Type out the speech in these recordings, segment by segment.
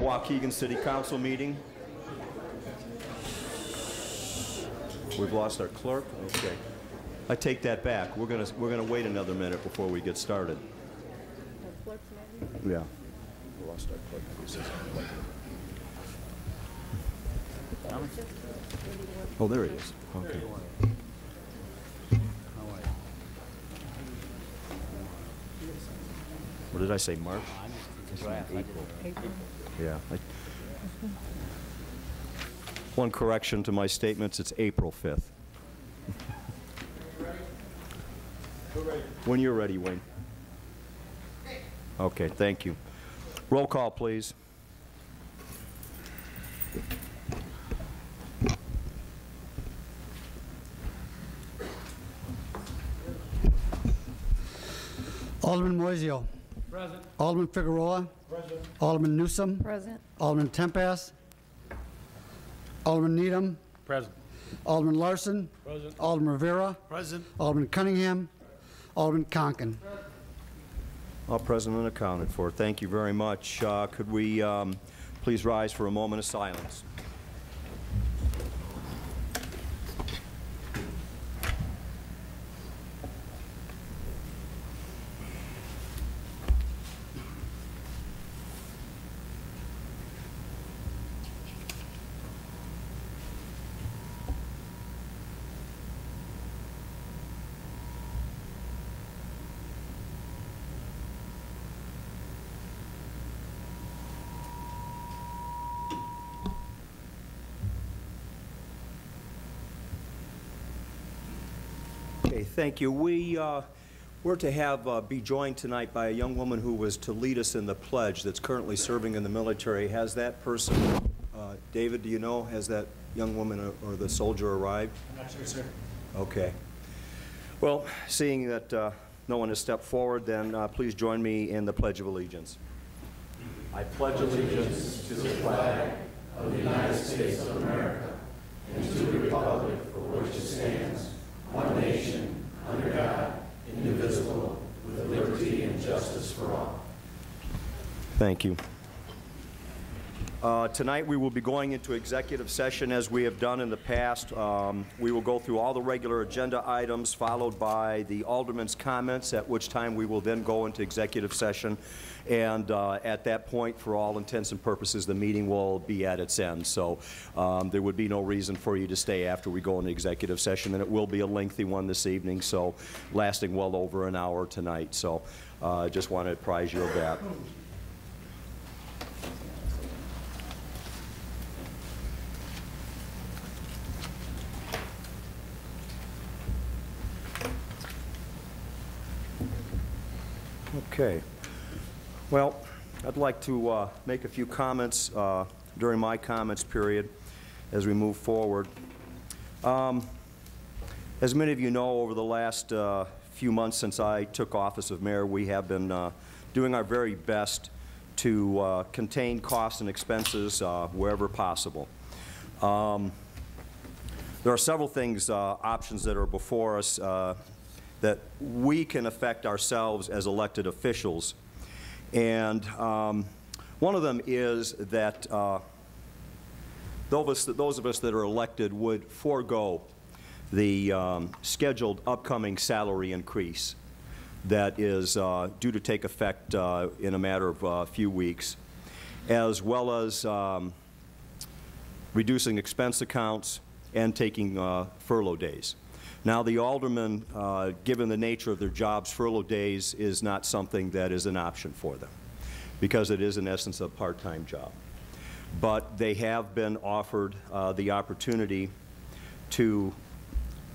Waukegan City Council meeting. We've lost our clerk. Okay. I take that back. We're gonna wait another minute before we get started. Yeah. We lost our clerk. Oh, there he is. Okay. What did I say, March? April. Yeah. One correction to my statements, it's April 5th. When you're ready, Wayne. Okay, thank you. Roll call, please. Alderman Moiseo. Present. Alderman Figueroa. Present. Alderman Newsom. Present. Alderman Tempest. Alderman Needham. Present. Alderman Larson. Present. Alderman Rivera. Present. Alderman Cunningham. Alderman Conken. All present and accounted for. Thank you very much. Could we please rise for a moment of silence? Okay, thank you. We're to have be joined tonight by a young woman who was to lead us in the pledge that's currently serving in the military. Has that person, David, do you know, has that young woman or the soldier arrived? I'm not sure, sir. Okay. Well, seeing that no one has stepped forward, then please join me in the Pledge of Allegiance. I pledge allegiance to the flag of the United States of America and to the republic for which it stands, one nation, under God, indivisible, with liberty and justice for all. Thank you. Tonight we will be going into executive session as we have done in the past. We will go through all the regular agenda items followed by the alderman's comments, at which time we will then go into executive session. And at that point, for all intents and purposes, the meeting will be at its end. So there would be no reason for you to stay after we go into executive session, and it will be a lengthy one this evening, so lasting well over an hour tonight. So I just want to apprise you of that. Okay. Well, I'd like to make a few comments during my comments period as we move forward. As many of you know, over the last few months since I took office of mayor, we have been doing our very best to contain costs and expenses wherever possible. There are several things, options that are before us that we can affect ourselves as elected officials. And one of them is that those of us that are elected would forego the scheduled upcoming salary increase that is due to take effect in a matter of a few weeks, as well as reducing expense accounts and taking furlough days. Now, the aldermen, given the nature of their jobs, furlough days is not something that is an option for them because it is, in essence, a part-time job. But they have been offered the opportunity to,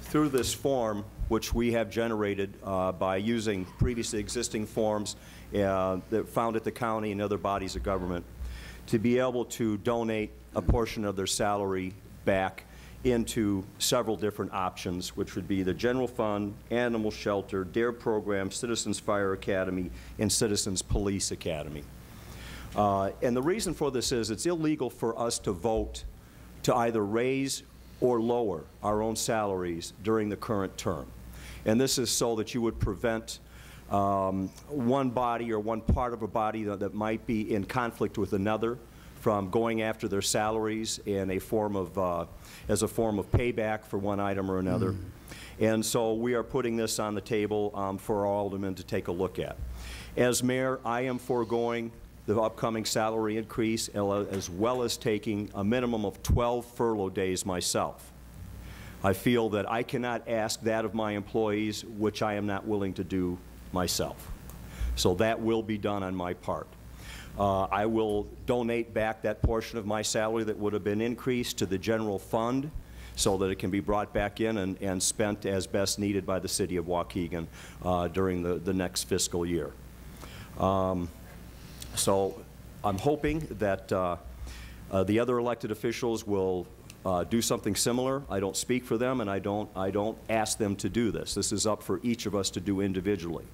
through this form, which we have generated by using previously existing forms that found at the county and other bodies of government, to be able to donate a portion of their salary back into several different options, which would be the general fund, animal shelter, DARE program, Citizens Fire Academy, and Citizens Police Academy. And the reason for this is it's illegal for us to vote to either raise or lower our own salaries during the current term. And this is so that you would prevent one body or one part of a body that might be in conflict with another from going after their salaries in a form of, as a form of payback for one item or another. And so we are putting this on the table for our aldermen to take a look at. As mayor, I am foregoing the upcoming salary increase as well as taking a minimum of 12 furlough days myself. I feel that I cannot ask that of my employees, which I am not willing to do myself. So that will be done on my part. I will donate back that portion of my salary that would have been increased to the general fund so that it can be brought back in and spent as best needed by the city of Waukegan during the next fiscal year. So I'm hoping that the other elected officials will do something similar. I don't speak for them, and I don't ask them to do this. This is up for each of us to do individually.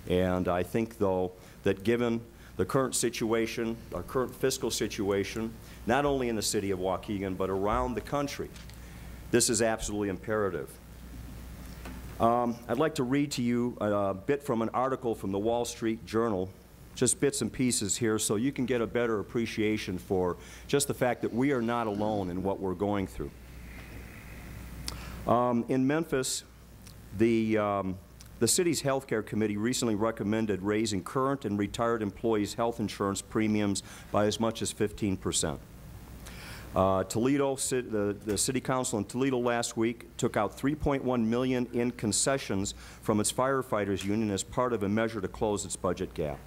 And I think, though, that given the current situation, our current fiscal situation, not only in the city of Waukegan, but around the country, this is absolutely imperative. I'd like to read to you a bit from an article from the Wall Street Journal, just bits and pieces here, so you can get a better appreciation for just the fact that we are not alone in what we're going through. In Memphis, the city's healthcare committee recently recommended raising current and retired employees' health insurance premiums by as much as 15%. Toledo, the city council in Toledo last week took out $3.1 million in concessions from its firefighters union as part of a measure to close its budget gap.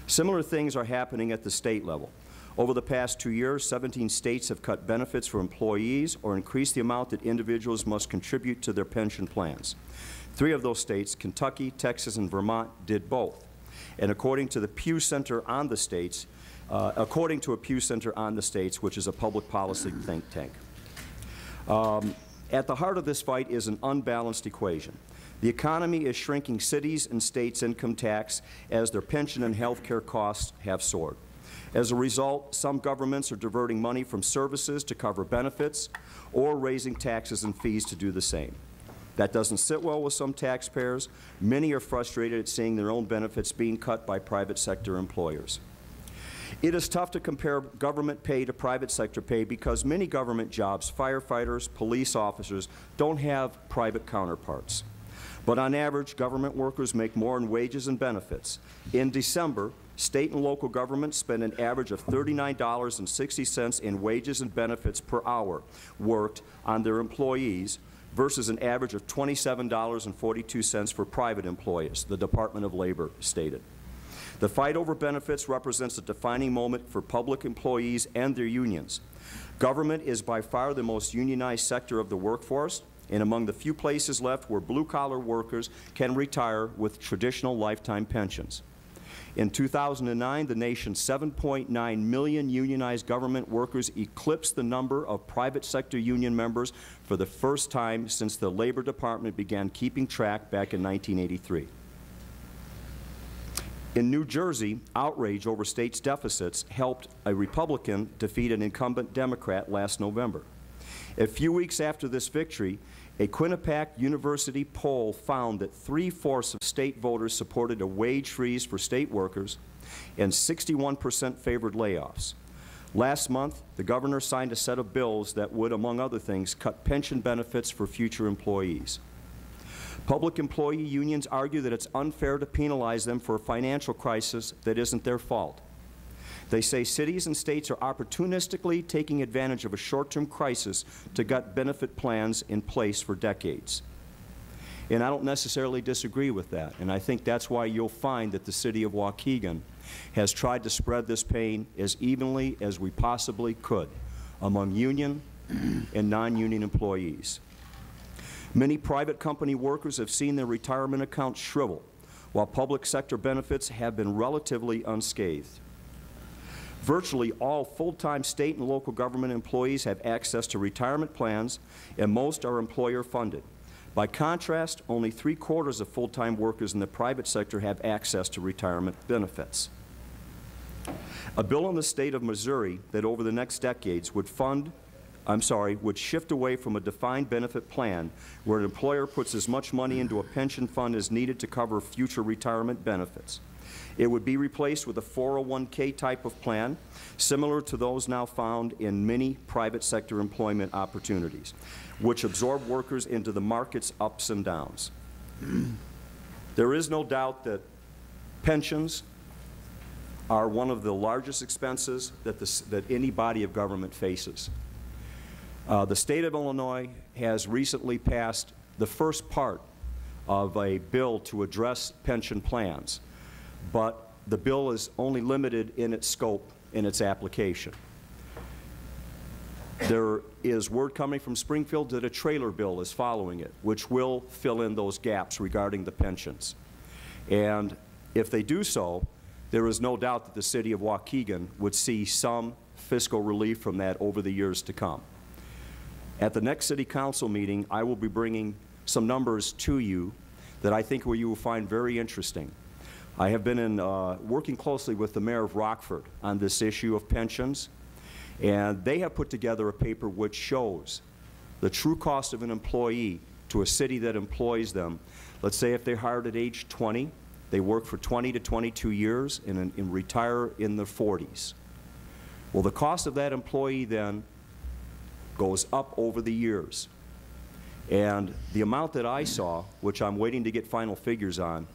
Similar things are happening at the state level. Over the past 2 years, 17 states have cut benefits for employees or increased the amount that individuals must contribute to their pension plans. 3 of those states, Kentucky, Texas, and Vermont, did both. And according to the Pew Center on the States, according to a Pew Center on the States, which is a public policy think tank. At the heart of this fight is an unbalanced equation. The economy is shrinking cities and states' income tax as their pension and health care costs have soared. As a result, some governments are diverting money from services to cover benefits or raising taxes and fees to do the same. That doesn't sit well with some taxpayers. Many are frustrated at seeing their own benefits being cut by private sector employers. It is tough to compare government pay to private sector pay because many government jobs, firefighters, police officers, don't have private counterparts. But on average, government workers make more in wages and benefits. In December, state and local governments spent an average of $39.60 in wages and benefits per hour worked on their employees versus an average of $27.42 for private employees, the Department of Labor stated. The fight over benefits represents a defining moment for public employees and their unions. Government is by far the most unionized sector of the workforce, and among the few places left where blue-collar workers can retire with traditional lifetime pensions. In 2009, the nation's 7.9 million unionized government workers eclipsed the number of private sector union members for the first time since the Labor Department began keeping track back in 1983. In New Jersey, outrage over states' deficits helped a Republican defeat an incumbent Democrat last November. A few weeks after this victory, a Quinnipiac University poll found that 3/4 of state voters supported a wage freeze for state workers and 61% favored layoffs. Last month, the governor signed a set of bills that would, among other things, cut pension benefits for future employees. Public employee unions argue that it's unfair to penalize them for a financial crisis that isn't their fault. They say cities and states are opportunistically taking advantage of a short-term crisis to gut benefit plans in place for decades. And I don't necessarily disagree with that, and I think that's why you'll find that the city of Waukegan has tried to spread this pain as evenly as we possibly could among union and non-union employees. Many private company workers have seen their retirement accounts shrivel, while public sector benefits have been relatively unscathed. Virtually all full-time state and local government employees have access to retirement plans, and most are employer-funded. By contrast, only 3/4 of full-time workers in the private sector have access to retirement benefits. A bill in the state of Missouri that over the next decades would shift away from a defined benefit plan where an employer puts as much money into a pension fund as needed to cover future retirement benefits. It would be replaced with a 401k type of plan, similar to those now found in many private sector employment opportunities, which absorb workers into the market's ups and downs. There is no doubt that pensions are one of the largest expenses that any body of government faces. The state of Illinois has recently passed the first part of a bill to address pension plans, but the bill is only limited in its scope in its application. There is word coming from Springfield that a trailer bill is following it, which will fill in those gaps regarding the pensions. And if they do so, there is no doubt that the city of Waukegan would see some fiscal relief from that over the years to come. At the next City Council meeting, I will be bringing some numbers to you that I think you will find very interesting. I have been working closely with the mayor of Rockford on this issue of pensions, and they have put together a paper which shows the true cost of an employee to a city that employs them. Let's say if they're hired at age 20, they work for 20 to 22 years and retire in their 40s. Well, the cost of that employee then goes up over the years. And the amount that I saw, which I'm waiting to get final figures on,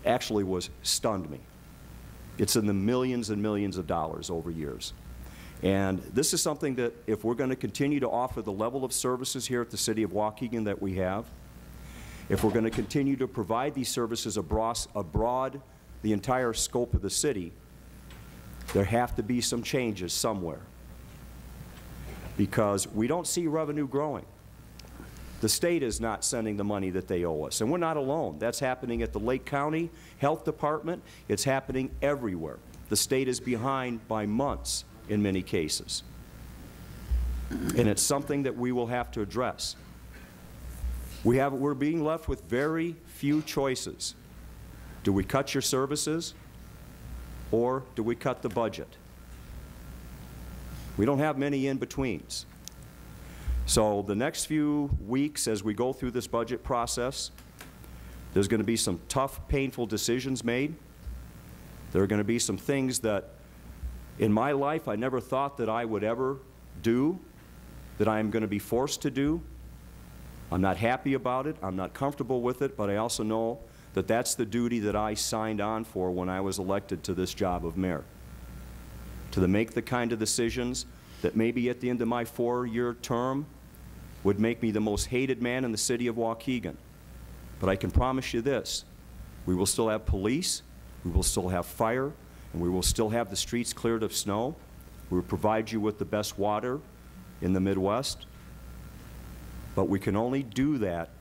actually stunned me. It's in the millions and millions of dollars over years. And this is something that if we're going to continue to offer the level of services here at the City of Waukegan that we have, if we're going to continue to provide these services abroad the entire scope of the city, there have to be some changes somewhere, because we don't see revenue growing. The state is not sending the money that they owe us, and we're not alone. That's happening at the Lake County Health Department. It's happening everywhere. The state is behind by months in many cases, and it's something that we will have to address. We're being left with very few choices. Do we cut your services, or do we cut the budget? We don't have many in-betweens. So the next few weeks as we go through this budget process, there's going to be some tough, painful decisions made. There are going to be some things that in my life I never thought that I would ever do, that I am going to be forced to do. I'm not happy about it, I'm not comfortable with it, but I also know that that's the duty that I signed on for when I was elected to this job of mayor. To make the kind of decisions that maybe at the end of my 4-year term would make me the most hated man in the city of Waukegan. But I can promise you this: we will still have police, we will still have fire, and we will still have the streets cleared of snow. We will provide you with the best water in the Midwest. But we can only do that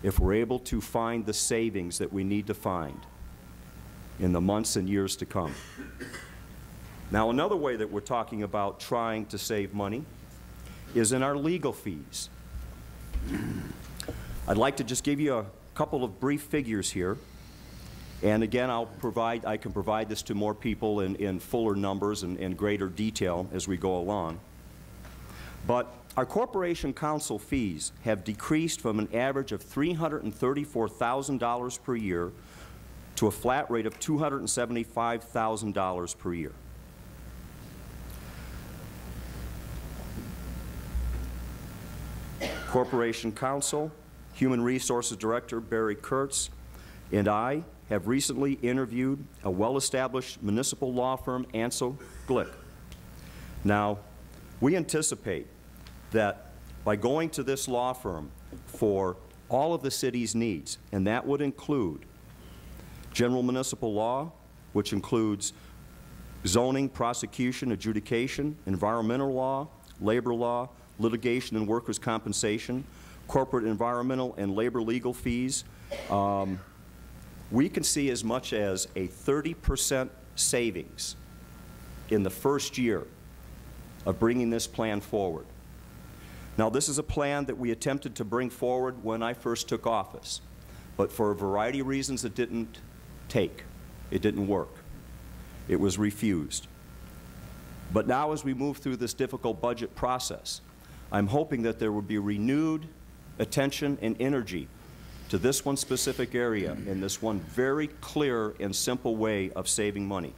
if we're able to find the savings that we need to find in the months and years to come. Now, another way that we're talking about trying to save money is in our legal fees. I'd like to just give you a couple of brief figures here. And again, I can provide this to more people in fuller numbers and greater detail as we go along. But our corporation council fees have decreased from an average of $334,000 per year to a flat rate of $275,000 per year. Corporation Counsel, Human Resources Director Barry Kurtz, and I have recently interviewed a well-established municipal law firm, Ansel Glick. Now, we anticipate that by going to this law firm for all of the city's needs, and that would include general municipal law, which includes zoning, prosecution, adjudication, environmental law, labor law, litigation and workers' compensation, corporate environmental and labor legal fees, we can see as much as a 30% savings in the first year of bringing this plan forward. Now, this is a plan that we attempted to bring forward when I first took office, but for a variety of reasons it didn't take. It didn't work. It was refused. But now as we move through this difficult budget process, I'm hoping that there will be renewed attention and energy to this one specific area in this one very clear and simple way of saving money.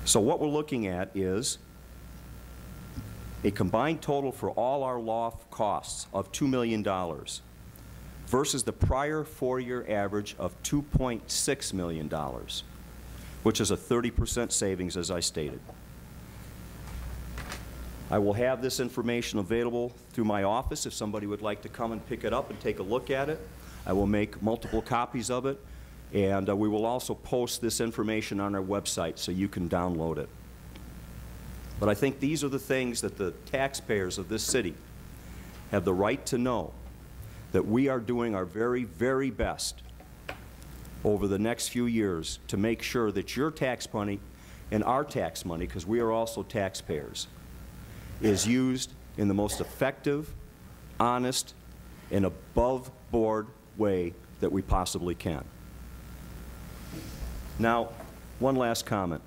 So what we're looking at is a combined total for all our law costs of $2 million versus the prior 4-year average of $2.6 million, which is a 30% savings, as I stated. I will have this information available through my office if somebody would like to come and pick it up and take a look at it. I will make multiple copies of it, and we will also post this information on our website so you can download it. But I think these are the things that the taxpayers of this city have the right to know, that we are doing our very, very best over the next few years to make sure that your tax money and our tax money, because we are also taxpayers, is used in the most effective, honest, and above-board way that we possibly can. Now, one last comment.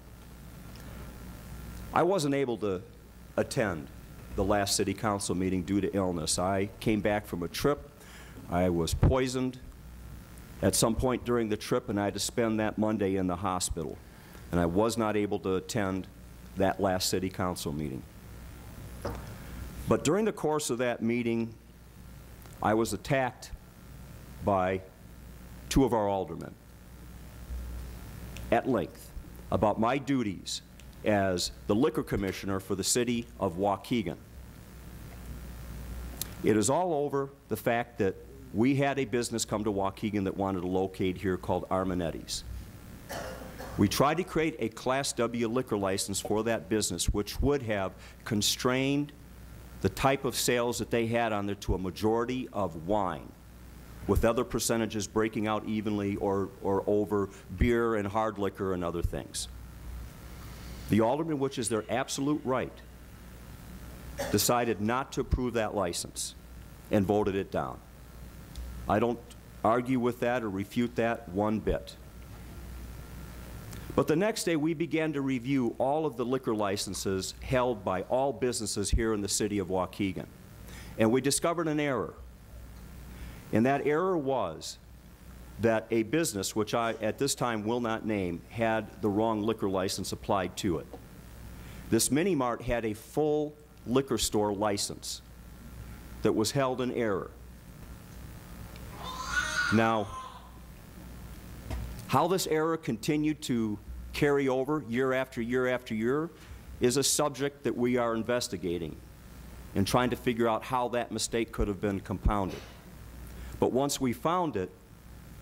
I wasn't able to attend the last City Council meeting due to illness. I came back from a trip. I was poisoned at some point during the trip, and I had to spend that Monday in the hospital. And I was not able to attend that last City Council meeting. But during the course of that meeting, I was attacked by 2 of our aldermen at length about my duties as the liquor commissioner for the city of Waukegan. It is all over the fact that we had a business come to Waukegan that wanted to locate here called Armanetti's. We tried to create a Class W liquor license for that business, which would have constrained the type of sales that they had on there to a majority of wine, with other percentages breaking out evenly or over beer and hard liquor and other things. The alderman, which is their absolute right, decided not to approve that license and voted it down. I don't argue with that or refute that one bit. But the next day, we began to review all of the liquor licenses held by all businesses here in the city of Waukegan. And we discovered an error. And that error was that a business, which I at this time will not name, had the wrong liquor license applied to it. This mini-mart had a full liquor store license that was held in error. Now, how this error continued to carry over year after year after year is a subject that we are investigating and trying to figure out how that mistake could have been compounded. But once we found it,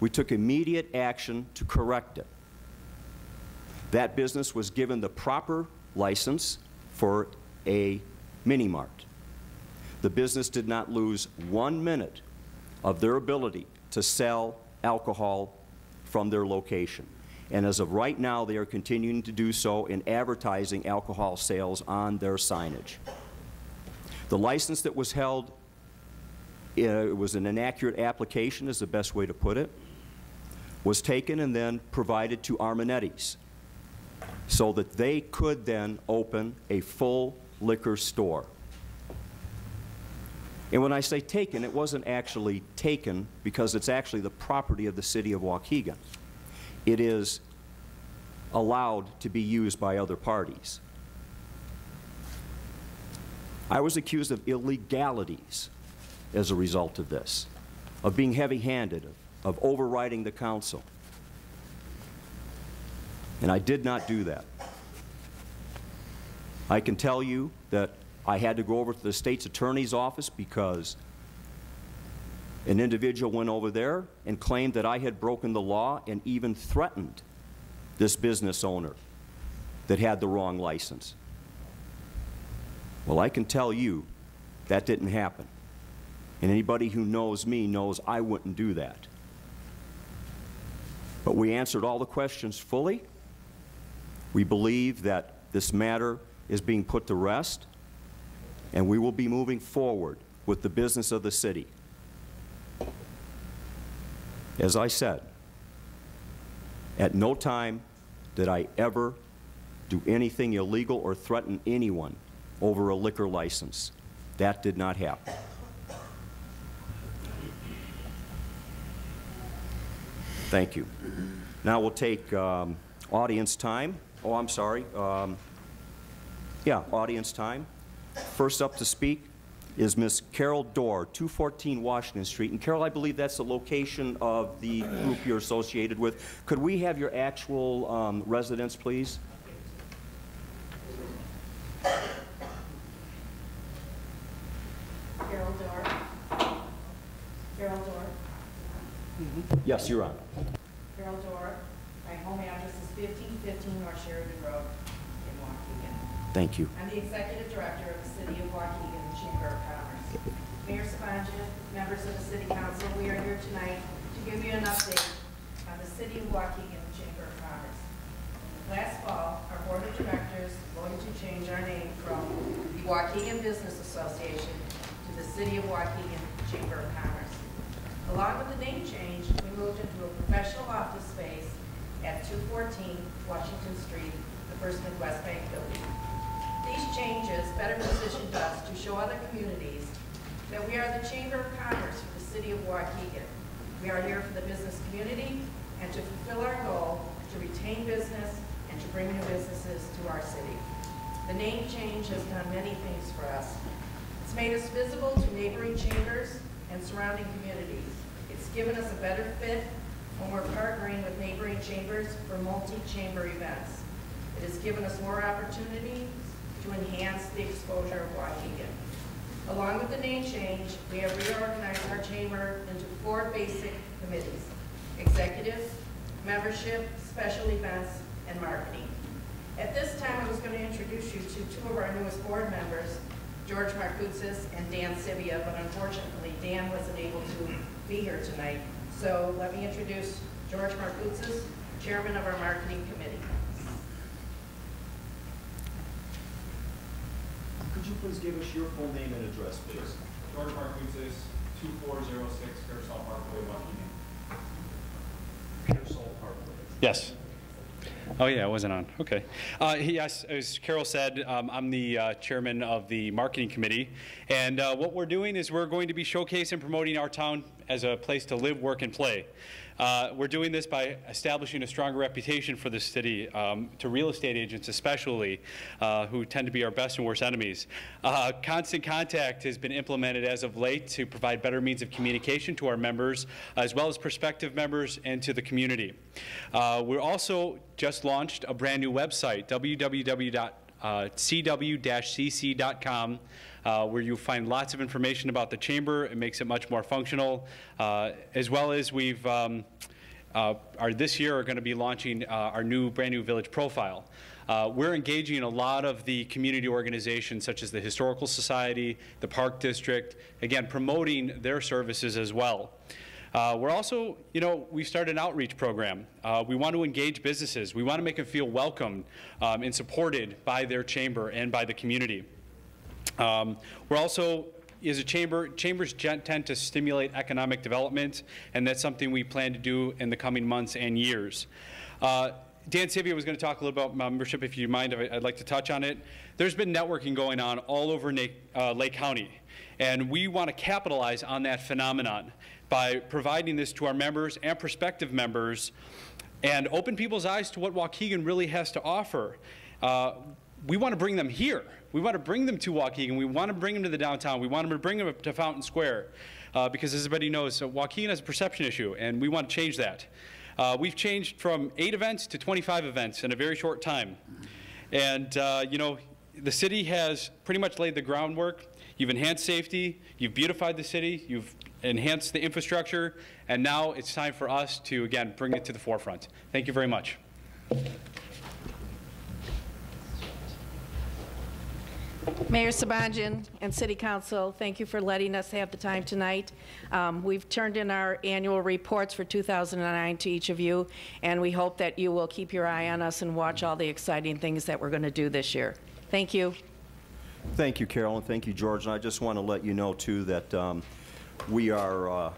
we took immediate action to correct it. That business was given the proper license for a mini-mart. The business did not lose 1 minute of their ability to sell alcohol from their location. And as of right now, they are continuing to do so in advertising alcohol sales on their signage. The license that was held, it was an inaccurate application, is the best way to put it, was taken and then provided to Armanetti's so that they could then open a full liquor store. And when I say taken, it wasn't actually taken because it's actually the property of the city of Waukegan. It is allowed to be used by other parties. I was accused of illegalities as a result of this, of being heavy-handed, of overriding the council. And I did not do that. I can tell you that I had to go over to the state's attorney's office because an individual went over there and claimed that I had broken the law and even threatened this business owner that had the wrong license. Well, I can tell you that didn't happen. And anybody who knows me knows I wouldn't do that. But we answered all the questions fully. We believe that this matter is being put to rest, and we will be moving forward with the business of the city. As I said, at no time did I ever do anything illegal or threaten anyone over a liquor license. That did not happen. Thank you. Now we'll take audience time. Oh, I'm sorry. Yeah, audience time. First up to speak is Miss Carol Dorr, 214 Washington Street. And Carol, I believe that's the location of the group you're associated with. Could we have your actual residence, please? Carol Dorr. Carol Dorr. Yes, you're on. Carol Dorr. My home address is 1515 North Sheridan Road in Waukegan. Thank you. I'm the Executive Director of the City of Waukegan Chamber of Commerce. Mayor Spongia, members of the City Council, we are here tonight to give you an update on the City of Waukegan Chamber of Commerce. Last fall, our Board of Directors voted to change our name from the Waukegan Business Association to the City of Waukegan Chamber of Commerce. Along with the name change, we moved into a professional office space at 214 Washington Street, the First Midwest Bank Building. These changes better positioned us to show other communities that we are the Chamber of Commerce for the City of Waukegan. We are here for the business community and to fulfill our goal to retain business and to bring new businesses to our city. The name change has done many things for us. It's made us visible to neighboring chambers and surrounding communities. It's given us a better fit when we're partnering with neighboring chambers for multi-chamber events. It has given us more opportunities to enhance the exposure of Waukegan. Along with the name change, we have reorganized our chamber into 4 basic committees: executive, membership, special events, and marketing. At this time, I was going to introduce you to 2 of our newest board members, George Markoutzis and Dan Sivia, but unfortunately, Dan wasn't able to be here tonight. So let me introduce George Markoutzis, Chairman of our Marketing Committee. Could you please give us your full name and address, please? George Markoutzis, 2406 Pearsall Parkway, Waukegan. Pearsall Parkway. Yes. Oh, yeah, it wasn't on. Okay. Yes, as Carol said, I'm the chairman of the marketing committee. And what we're doing is we're going to be showcasing and promoting our town as a place to live, work, and play. We're doing this by establishing a stronger reputation for the city to real estate agents especially, who tend to be our best and worst enemies. Constant contact has been implemented as of late to provide better means of communication to our members, as well as prospective members and to the community. We're also just launched a brand new website, www.cw-cc.com. Where you'll find lots of information about the chamber. It makes it much more functional, as well as we've this year are going to be launching our brand new village profile. We're engaging a lot of the community organizations such as the Historical Society, the Park District, again promoting their services as well. We're also, we started an outreach program. We want to engage businesses. We want to make them feel welcomed and supported by their chamber and by the community. We're also, as a chamber, chambers tend to stimulate economic development, and that's something we plan to do in the coming months and years. Dan Sivia was going to talk a little about membership. If you mind, I'd like to touch on it. There's been networking going on all over Lake County, and we want to capitalize on that phenomenon by providing this to our members and prospective members and open people's eyes to what Waukegan really has to offer. We want to bring them here. We want to bring them to Waukegan. We want to bring them to the downtown. We want to bring them to Fountain Square because, as everybody knows, Waukegan has a perception issue, and we want to change that. We've changed from 8 events to 25 events in a very short time. And, the city has pretty much laid the groundwork. You've enhanced safety. You've beautified the city. You've enhanced the infrastructure. And now it's time for us to, again, bring it to the forefront. Thank you very much. Mayor Sabanjian and City Council, thank you for letting us have the time tonight. We've turned in our annual reports for 2009 to each of you, and we hope that you will keep your eye on us and watch all the exciting things that we're going to do this year. Thank you. Thank you, Carol, and thank you, George. And I just want to let you know, too, that we have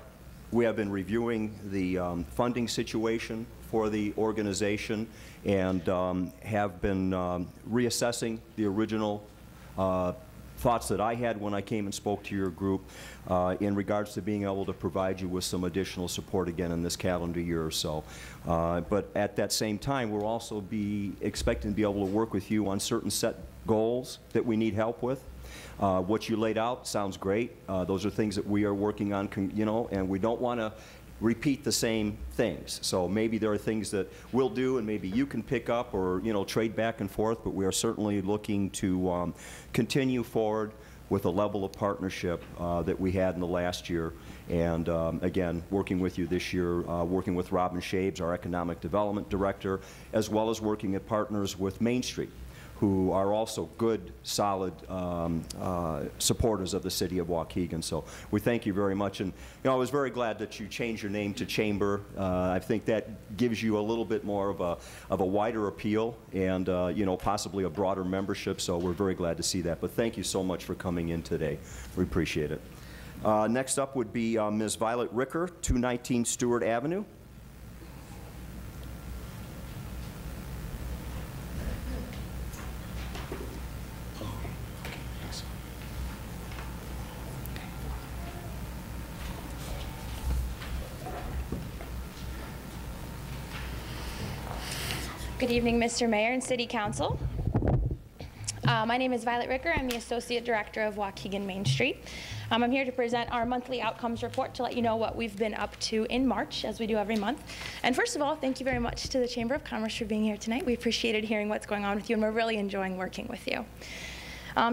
been reviewing the funding situation for the organization and have been reassessing the original thoughts that I had when I came and spoke to your group in regards to being able to provide you with some additional support again in this calendar year or so. But at that same time, we'll also be expecting to be able to work with you on certain set goals that we need help with. What you laid out sounds great. Those are things that we are working on, you know, and we don't want to repeat the same things. So maybe there are things that we'll do and maybe you can pick up or, you know, trade back and forth, but we are certainly looking to continue forward with a level of partnership that we had in the last year. And again, working with you this year, working with Robin Shabes, our Economic Development Director, as well as working at partners with Main Street, who are also good, solid supporters of the city of Waukegan. So we thank you very much. And you know, I was very glad that you changed your name to Chamber. I think that gives you a little bit more of a wider appeal and you know, possibly a broader membership. So we're very glad to see that. But thank you so much for coming in today. We appreciate it. Next up would be Ms. Violet Ricker, 219 Stewart Avenue. Good evening, Mr. Mayor and City Council. My name is Violet Ricker. I'm the Associate Director of Waukegan Main Street. I'm here to present our monthly outcomes report to let you know what we've been up to in March, as we do every month. And first of all, thank you very much to the Chamber of Commerce for being here tonight. We appreciated hearing what's going on with you, and we're really enjoying working with you.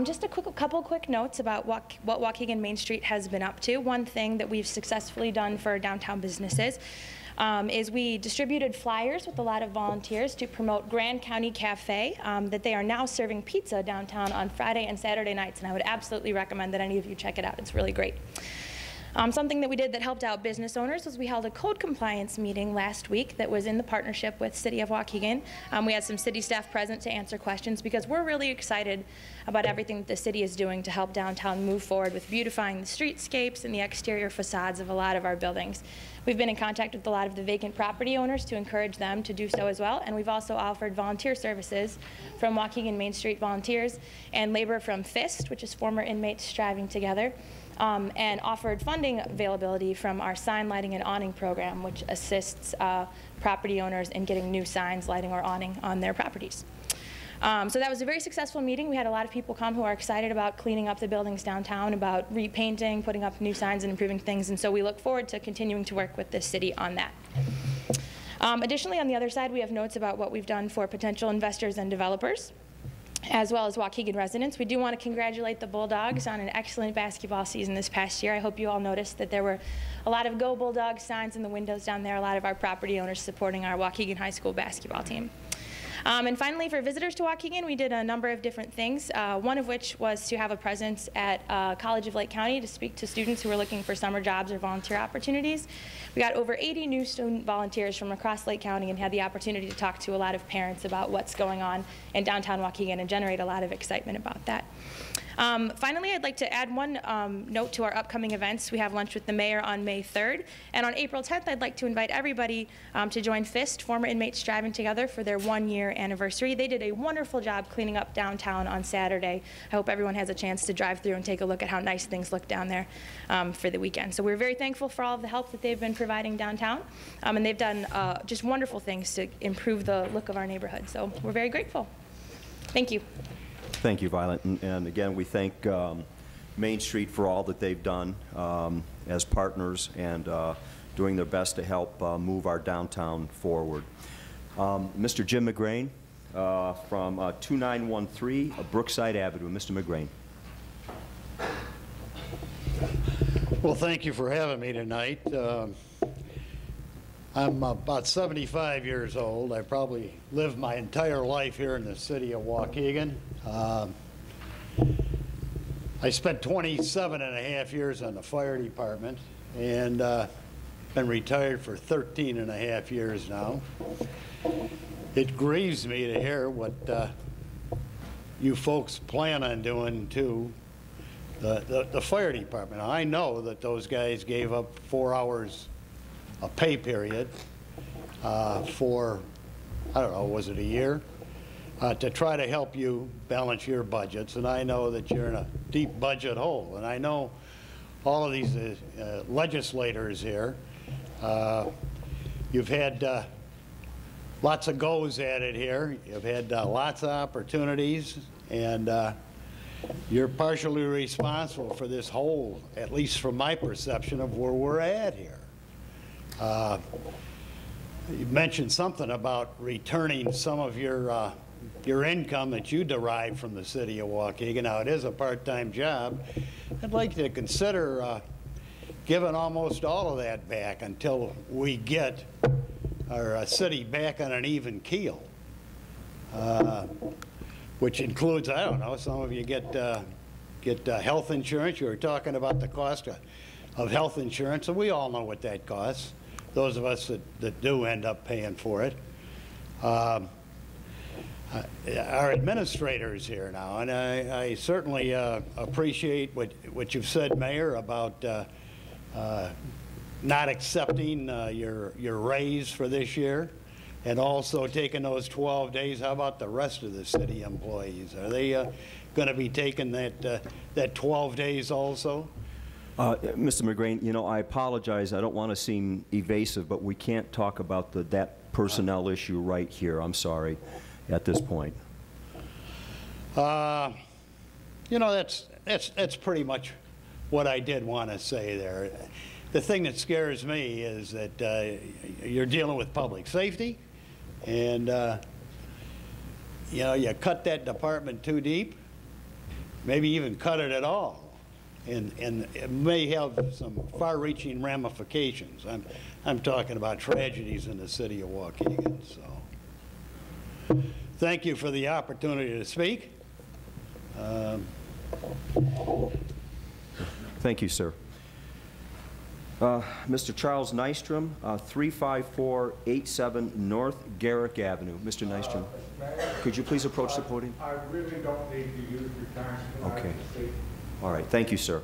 Just a couple quick notes about what Waukegan Main Street has been up to. One thing that we've successfully done for downtown businesses is we distributed flyers with a lot of volunteers to promote Grand County Cafe, that they are now serving pizza downtown on Friday and Saturday nights, and I would absolutely recommend that any of you check it out. It's really great. Something that we did that helped out business owners was we held a code compliance meeting last week that was in the partnership with City of Waukegan. We had some city staff present to answer questions because we're really excited about everything that the city is doing to help downtown move forward with beautifying the streetscapes and the exterior facades of a lot of our buildings. We've been in contact with a lot of the vacant property owners to encourage them to do so as well, and we've also offered volunteer services from Waukegan Main Street volunteers and labor from FIST, which is Former Inmates Striving Together, and offered funding availability from our sign lighting and awning program, which assists property owners in getting new signs, lighting, or awning on their properties. So that was a very successful meeting. We had a lot of people come who are excited about cleaning up the buildings downtown, about repainting, putting up new signs, and improving things, and so we look forward to continuing to work with this city on that. Additionally, on the other side, we have notes about what we've done for potential investors and developers, as well as Waukegan residents. We do want to congratulate the Bulldogs on an excellent basketball season this past year. I hope you all noticed that there were a lot of Go Bulldogs signs in the windows down there, a lot of our property owners supporting our Waukegan High School basketball team. And finally, for visitors to Waukegan, we did a number of different things, one of which was to have a presence at College of Lake County to speak to students who were looking for summer jobs or volunteer opportunities. We got over 80 new student volunteers from across Lake County and had the opportunity to talk to a lot of parents about what's going on in downtown Waukegan and generate a lot of excitement about that. Finally, I'd like to add one note to our upcoming events. We have lunch with the mayor on May 3rd, and on April 10th, I'd like to invite everybody to join FIST, Former Inmates Striving Together, for their 1-year anniversary. They did a wonderful job cleaning up downtown on Saturday. I hope everyone has a chance to drive through and take a look at how nice things look down there for the weekend. So we're very thankful for all of the help that they've been providing downtown, and they've done just wonderful things to improve the look of our neighborhood. So we're very grateful. Thank you. Thank you, Violet. And again, we thank Main Street for all that they've done as partners and doing their best to help move our downtown forward. Mr. Jim McGrain from 2913 Brookside Avenue. Mr. McGrain. Well, thank you for having me tonight. I'm about 75 years old. I probably lived my entire life here in the city of Waukegan. I spent 27 and a half years on the fire department and been retired for 13 and a half years now. It grieves me to hear what you folks plan on doing to the fire department. I know that those guys gave up 4 hours a pay period for, I don't know, was it a year? to try to help you balance your budgets. And I know that you're in a deep budget hole. And I know all of these legislators here, you've had lots of goes at it here. You've had lots of opportunities, and you're partially responsible for this hole, at least from my perception of where we're at here. You mentioned something about returning some of your income that you derive from the city of Waukegan. Now, it is a part-time job. I'd like to consider giving almost all of that back until we get our city back on an even keel, which includes, I don't know, some of you get health insurance. You were talking about the cost of health insurance, and we all know what that costs, those of us that do end up paying for it. Our administrators here now, and I certainly appreciate what you've said, Mayor, about not accepting your raise for this year, and also taking those 12 days. How about the rest of the city employees? Are they going to be taking that 12 days also? Mr. McGrain, you know, I apologize. I don't want to seem evasive, but we can't talk about that personnel issue right here. I'm sorry, at this point. You know, that's pretty much what I did want to say there. The thing that scares me is that you're dealing with public safety, and you know, you cut that department too deep, maybe even cut it at all, and it may have some far-reaching ramifications. I'm talking about tragedies in the city of Waukegan. So, thank you for the opportunity to speak. Thank you, sir. Mr. Charles Nystrom, 35487 North Garrick Avenue. Mr. Nystrom, could you please approach the podium? I really don't need to use your time. Okay. All right. Thank you, sir.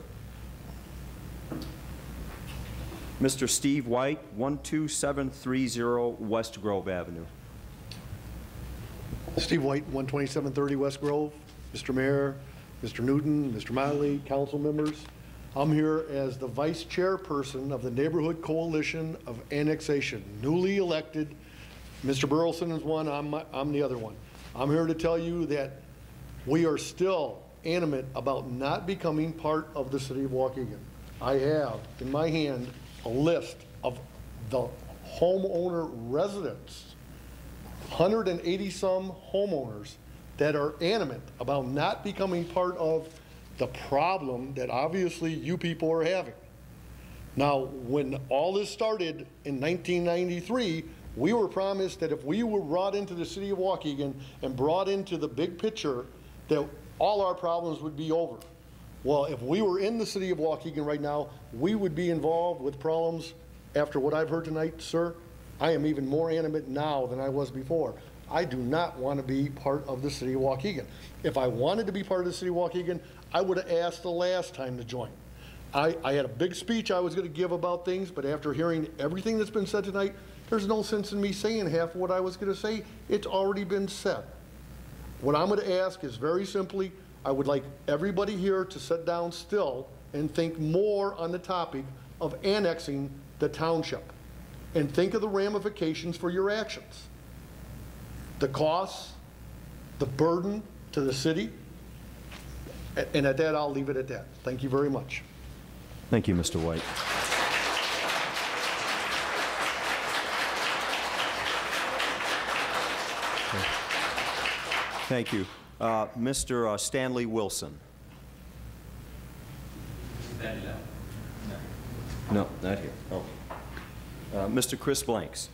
Mr. Steve White, 12730 West Grove Avenue. Steve White, 12730 West Grove. Mr. Mayor, Mr. Newton, Mr. Miley, council members. I'm here as the vice chairperson of the Neighborhood Coalition of Annexation, newly elected. Mr. Burleson is one, I'm the other one. I'm here to tell you that we are still animate about not becoming part of the city of Waukegan. I have in my hand a list of the homeowner residents, 180-some homeowners that are animate about not becoming part of the problem that obviously you people are having. Now, when all this started in 1993, we were promised that if we were brought into the city of Waukegan and brought into the big picture, that all our problems would be over. Well, if we were in the city of Waukegan right now, we would be involved with problems. After what I've heard tonight, sir, I am even more animate now than I was before. I do not want to be part of the city of Waukegan. If I wanted to be part of the city of Waukegan, I would have asked the last time to join. I had a big speech I was going to give about things, but after hearing everything that's been said tonight, there's no sense in me saying half of what I was going to say. It's already been said. What I'm going to ask is very simply, I would like everybody here to sit down still and think more on the topic of annexing the township, and think of the ramifications for your actions. The costs, the burden to the city, and at that, I'll leave it at that. Thank you very much. Thank you, Mr. White. Thank you. Mr. Stanley Wilson. No, not here. Oh. Mr. Chris Blanks,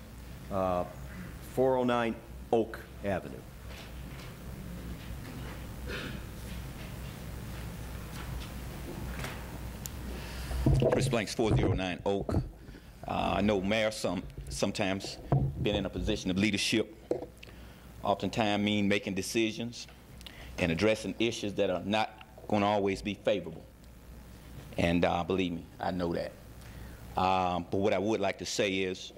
409 Oak Avenue. Chris Blanks, 409 Oak. I know Mayor sometimes been in a position of leadership, oftentimes mean making decisions and addressing issues that are not going to always be favorable. And believe me, I know that. But what I would like to say is,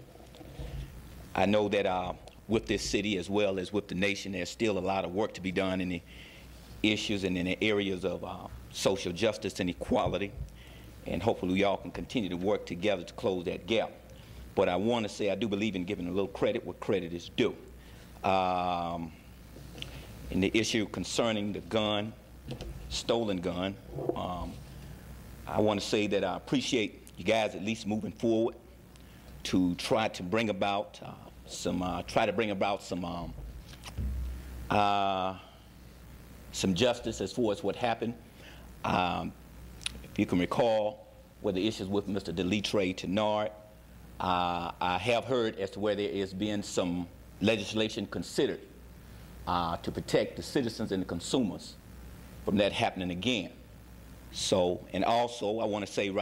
I know that with this city as well as with the nation. There's still a lot of work to be done in the issues and in the areas of social justice and equality. And hopefully we all can continue to work together to close that gap. But I want to say I do believe in giving a little credit where credit is due. In the issue concerning the gun, stolen gun, I want to say that I appreciate you guys at least moving forward to try to bring about some justice as far as what happened. If you can recall where the issues with Mr. Deletre Tenard, I have heard as to where there has been some legislation considered to protect the citizens and the consumers from that happening again. So, and also I want to say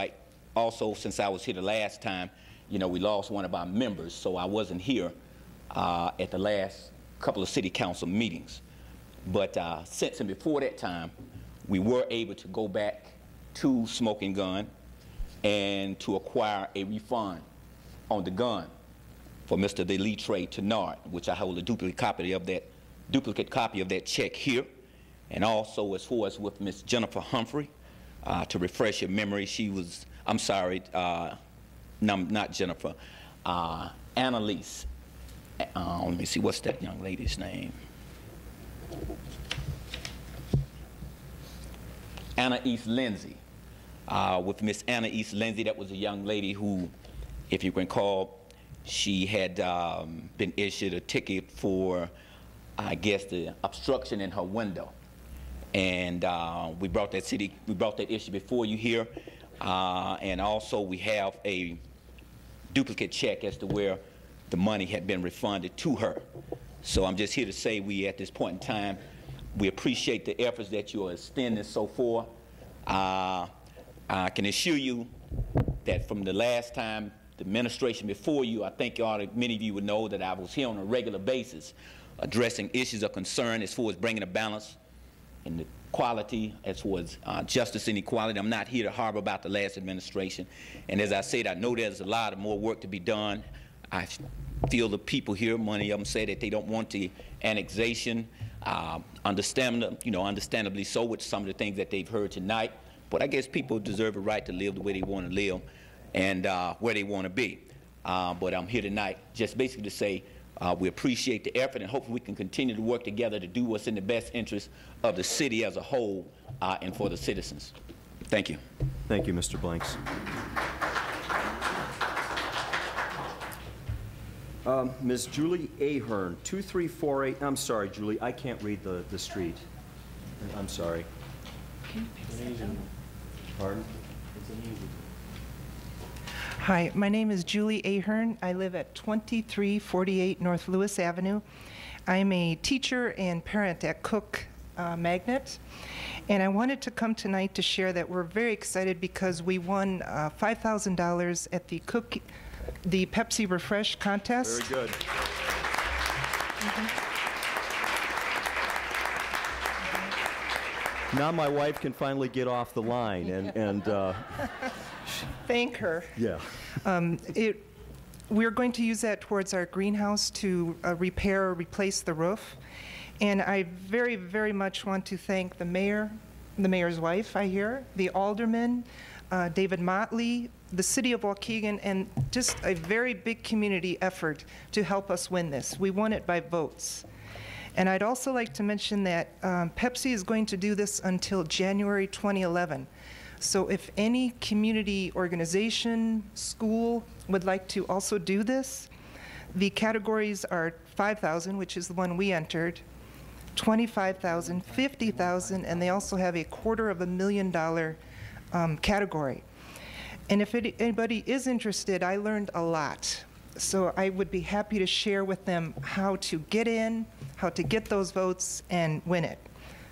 also since I was here the last time, you know, we lost one of our members, so I wasn't here at the last couple of city council meetings. But since and before that time, we were able to go back to Smoking Gun and to acquire a refund on the gun for Mr. Deletre Tenard, which I hold a duplicate copy of that check here. And also as far as with Ms. Jennifer Humphrey, to refresh your memory, she was, I'm sorry, no, not Jennifer, Annalise. Let me see, what's that young lady's name? Anna East Lindsay. With Miss Anna East Lindsay, that was a young lady who, if you can recall, she had been issued a ticket for, I guess, the obstruction in her window. And we brought that issue before you here. And also we have a duplicate check as to where the money had been refunded to her. So I'm just here to say we, at this point in time, we appreciate the efforts that you are extending so far. I can assure you that from the last time, the administration before you, I think many of you would know that I was here on a regular basis addressing issues of concern as far as bringing a balance in the quality, as far as justice and equality. I'm not here to harbor about the last administration. And as I said, I know there's a lot of more work to be done. I feel the people here, many of them say that they don't want the annexation, understandably so with some of the things that they've heard tonight. But I guess people deserve a right to live the way they want to live and where they want to be. But I'm here tonight just basically to say we appreciate the effort, and hopefully we can continue to work together to do what's in the best interest of the city as a whole and for the citizens. Thank you. Thank you, Mr. Blanks. Ms. Julie Ahern, 2348. I'm sorry, Julie, I can't read the street. I'm sorry. Pardon? Hi, my name is Julie Ahern. I live at 2348 North Lewis Avenue. I'm a teacher and parent at Cook Magnet, and I wanted to come tonight to share that we're very excited because we won $5,000 at the Pepsi Refresh contest. Very good. Now my wife can finally get off the line and thank her. Yeah. We're going to use that towards our greenhouse to repair or replace the roof. And I very, very much want to thank the mayor, the mayor's wife, I hear, the alderman, David Motley, the city of Waukegan, and just a very big community effort to help us win this. We won it by votes. And I'd also like to mention that Pepsi is going to do this until January 2011. So if any community organization, school would like to also do this, the categories are $5,000, which is the one we entered, $25,000, $50,000, and they also have a $250,000 category. And if anybody is interested, I learned a lot. So I would be happy to share with them how to get in, how to get those votes and win it.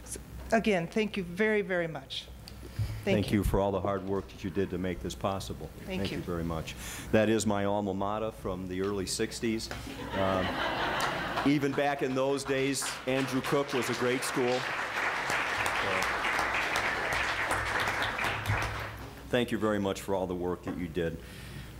So, again, thank you very, very much. Thank you for all the hard work that you did to make this possible. Thank you very much. That is my alma mater from the early 60s. Even back in those days, Andrew Cook was a great school. Thank you very much for all the work that you did.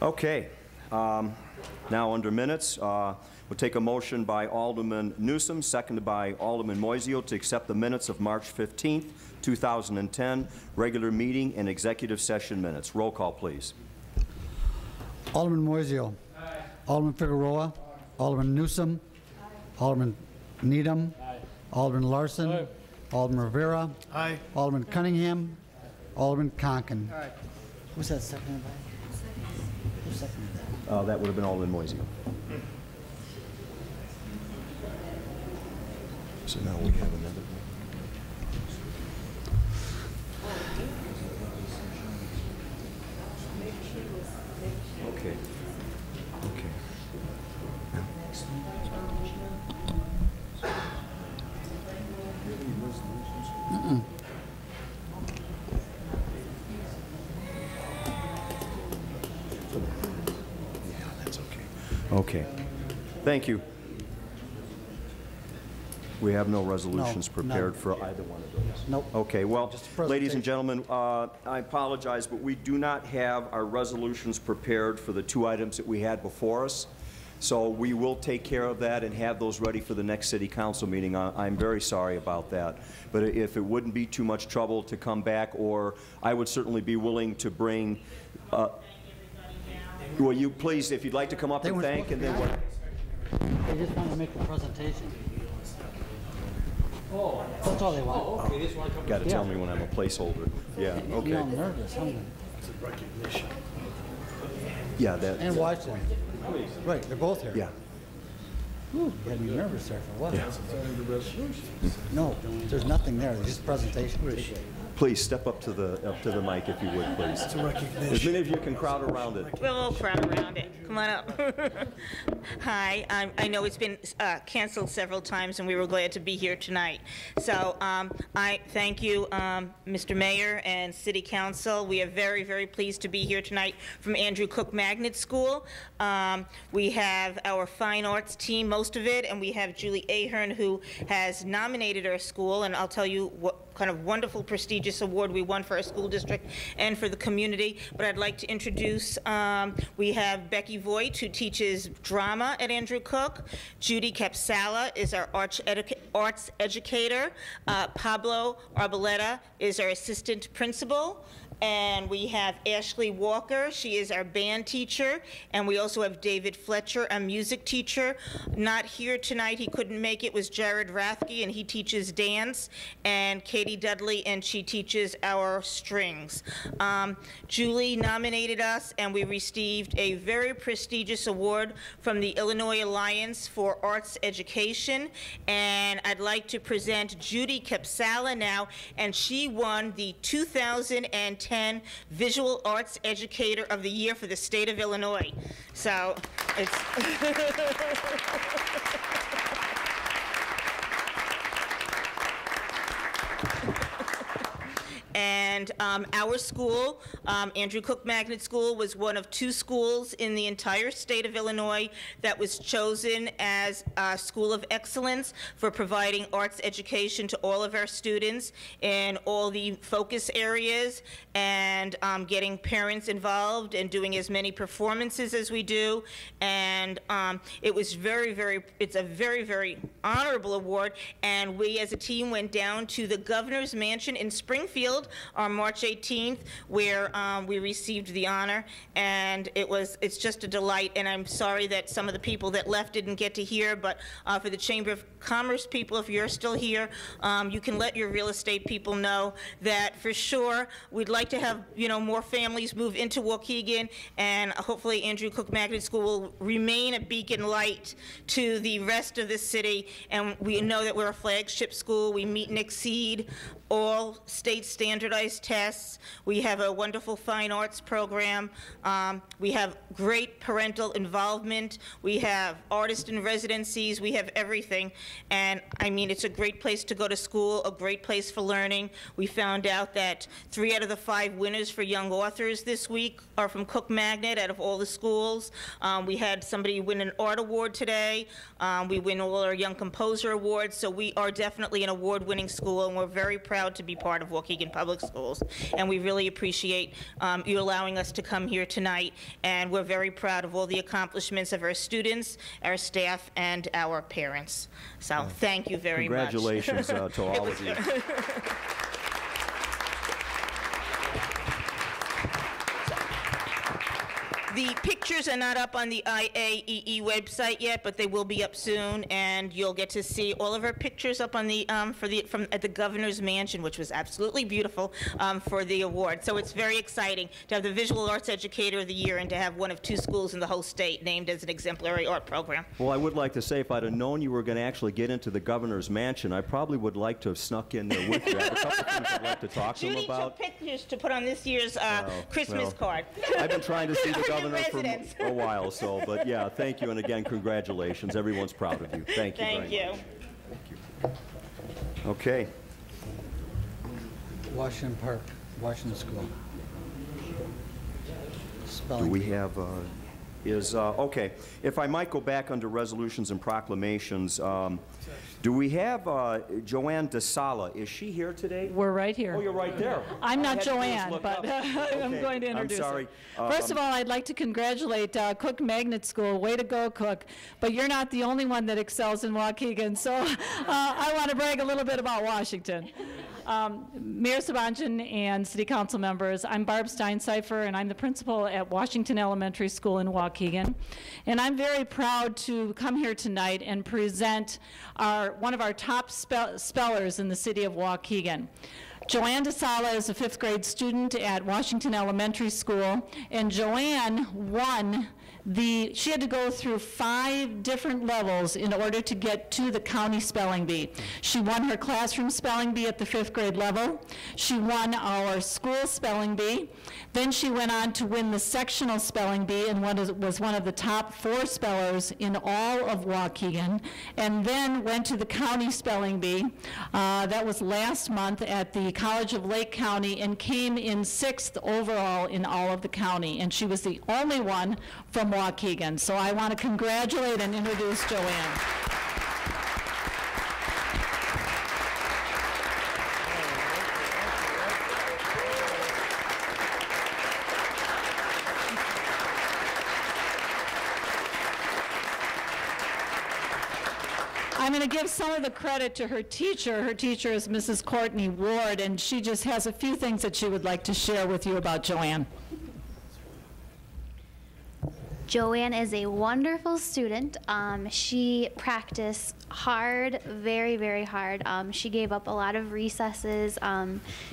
Okay, Now, under minutes, we'll take a motion by Alderman Newsom, seconded by Alderman Moiseo, to accept the minutes of March 15th, 2010, regular meeting and executive session minutes. Roll call, please. Alderman Moiseo. Aye. Alderman Figueroa. Aye. Alderman Newsom. Aye. Alderman Needham. Aye. Alderman Larson. Aye. Alderman Rivera. Aye. Alderman Cunningham. Aye. Alderman Conken. Aye. Who's that seconded by? Who seconded that? That would have been Alderman Moiseo. So now we have another. Okay. Okay. Yeah, that's okay. Okay. Thank you. We have no resolutions prepared for either one of those. Nope. Okay, well, ladies and gentlemen, I apologize, but we do not have our resolutions prepared for the two items that we had before us. So we will take care of that and have those ready for the next city council meeting. I'm very sorry about that. But if it wouldn't be too much trouble to come back, or I would certainly be willing to bring, well, you please, if you'd like to come up and thank, and then what? They just want to make a presentation. Oh, that's all they want. Oh, okay. Got to tell me when I'm a placeholder. Yeah, okay. You're all nervous, aren't you? It's a recognition. Yeah, that. And Washington. Right, they're both here. Yeah. Ooh, you had me nervous there for what? Yeah. No, there's nothing there. There's just presentation. Please step up to the mic if you would, please. It's a recognition. As many of you can crowd around it. We'll all crowd around it. Come on up. Hi, I know it's been canceled several times, and we were glad to be here tonight. So I thank you, Mr. Mayor and City Council. We are very, very pleased to be here tonight from Andrew Cook Magnet School. We have our fine arts team, most of it, and we have Julie Ahern, who has nominated our school, and I'll tell you what kind of wonderful, prestigious award we won for our school district and for the community. But I'd like to introduce, we have Becky Voigt, who teaches drama at Andrew Cook. Judy Capsala is our arts educator. Pablo Arboleta is our assistant principal. And we have Ashley Walker. She is our band teacher. And we also have David Fletcher, a music teacher. Not here tonight, he couldn't make it, was Jared Rathke, and he teaches dance. And Katie Dudley, and she teaches our strings. Julie nominated us, and we received a very prestigious award from the Illinois Alliance for Arts Education. And I'd like to present Judy Capsala now, and she won the 2010 Visual Arts Educator of the Year for the state of Illinois. So it's And our school, Andrew Cook Magnet School, was one of 2 schools in the entire state of Illinois that was chosen as a school of excellence for providing arts education to all of our students in all the focus areas, and getting parents involved and doing as many performances as we do. And it was it's a very, very honorable award. And we as a team went down to the Governor's Mansion in Springfield on March 18th, where we received the honor, and it's just a delight. And I'm sorry that some of the people that left didn't get to hear, but for the Chamber of Commerce people, if you're still here, you can let your real estate people know that for sure we'd like to have more families move into Waukegan, and hopefully Andrew Cook Magnet School will remain a beacon light to the rest of the city. And we know that we're a flagship school. We meet and exceed all state standardized tests. We have a wonderful fine arts program. We have great parental involvement. We have artist in residencies. We have everything. And I mean, it's a great place to go to school, a great place for learning. We found out that 3 out of the 5 winners for young authors this week are from Cook Magnet out of all the schools. We had somebody win an art award today. We win all our young composer awards. So we are definitely an award-winning school, and we're very proud to be part of Waukegan Public Schools. And we really appreciate you allowing us to come here tonight, and we're very proud of all the accomplishments of our students, our staff, and our parents. So thank you very much. Congratulations to all of you. The pictures are not up on the IAEE website yet, but they will be up soon, and you'll get to see all of our pictures up on the at the governor's mansion, which was absolutely beautiful for the award. So it's very exciting to have the Visual Arts Educator of the Year and to have one of 2 schools in the whole state named as an exemplary art program. Well, I would like to say, if I'd have known you were going to actually get into the governor's mansion, I probably would like to have snuck in there with you. I have a couple things I'd like to talk to him about. Judy took pictures to put on this year's Christmas card. I've been trying to see the governor for a while, so, but yeah, thank you, and again, congratulations. Everyone's proud of you. Thank you very much. Thank you. Okay. Washington Park, Washington School. Spelling. Do we have, okay, if I might go back under resolutions and proclamations, do we have Joanne DeSala? Is she here today? We're right here. Oh, you're right there. I'm not Joanne, but I'm going to introduce I'm sorry. her. First of all, I'd like to congratulate Cook Magnet School. Way to go, Cook. But you're not the only one that excels in Waukegan, so I want to brag a little bit about Washington. Mayor Sabanjan and City Council members, I'm Barb Steincypher, and I'm the principal at Washington Elementary School in Waukegan. And I'm very proud to come here tonight and present one of our top spellers in the city of Waukegan. Joanne DeSala is a 5th grade student at Washington Elementary School, and Joanne won she had to go through 5 different levels in order to get to the county spelling bee. She won her classroom spelling bee at the 5th grade level. She won our school spelling bee. Then she went on to win the sectional spelling bee and was one of the top 4 spellers in all of Waukegan, and then went to the county spelling bee. That was last month at the College of Lake County, and came in 6th overall in all of the county. And she was the only one from Waukegan. So I want to congratulate and introduce Joanne. I'm going to give some of the credit to her teacher. Her teacher is Mrs. Courtney Ward, and she just has a few things that she would like to share with you about Joanne. Joanne is a wonderful student. She practiced hard, very, very hard. She gave up a lot of recesses.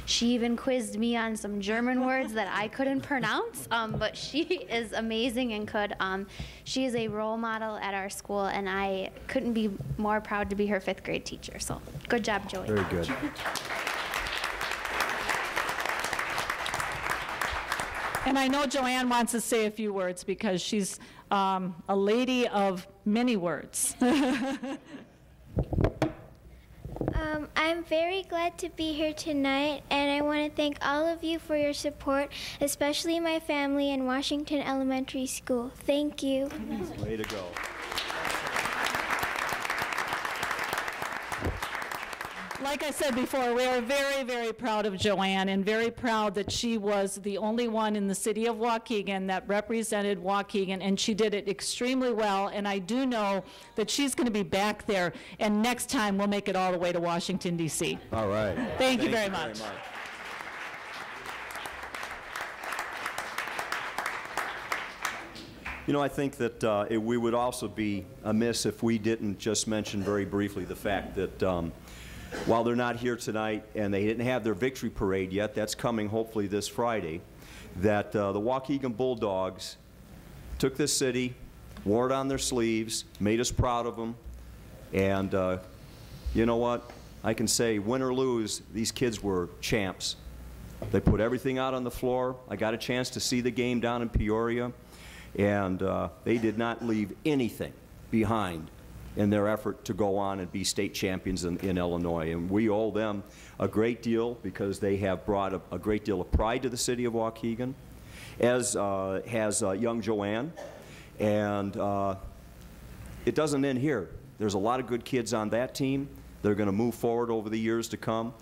She even quizzed me on some German words that I couldn't pronounce, but she is amazing and could. She is a role model at our school, and I couldn't be more proud to be her 5th grade teacher. So good job, Joanne. Very good. And I know Joanne wants to say a few words because she's a lady of many words. I'm very glad to be here tonight, and I want to thank all of you for your support, especially my family in Washington Elementary School. Thank you. Way to go. Like I said before, we are very, very proud of Joanne, and very proud that she was the only one in the city of Waukegan that represented Waukegan, and she did it extremely well. And I do know that she's going to be back there, and next time we'll make it all the way to Washington, D.C. All right. Thank you very much. You know, I think that we would also be amiss if we didn't just mention very briefly the fact that while they're not here tonight and they didn't have their victory parade yet, that's coming hopefully this Friday, that the Waukegan Bulldogs took this city, wore it on their sleeves, made us proud of them, and you know what? I can say, win or lose, these kids were champs. They put everything out on the floor. I got a chance to see the game down in Peoria, and they did not leave anything behind in their effort to go on and be state champions in Illinois. And we owe them a great deal because they have brought a great deal of pride to the city of Waukegan, as has young Joanne. And it doesn't end here. There's a lot of good kids on that team. They're going to move forward over the years to come.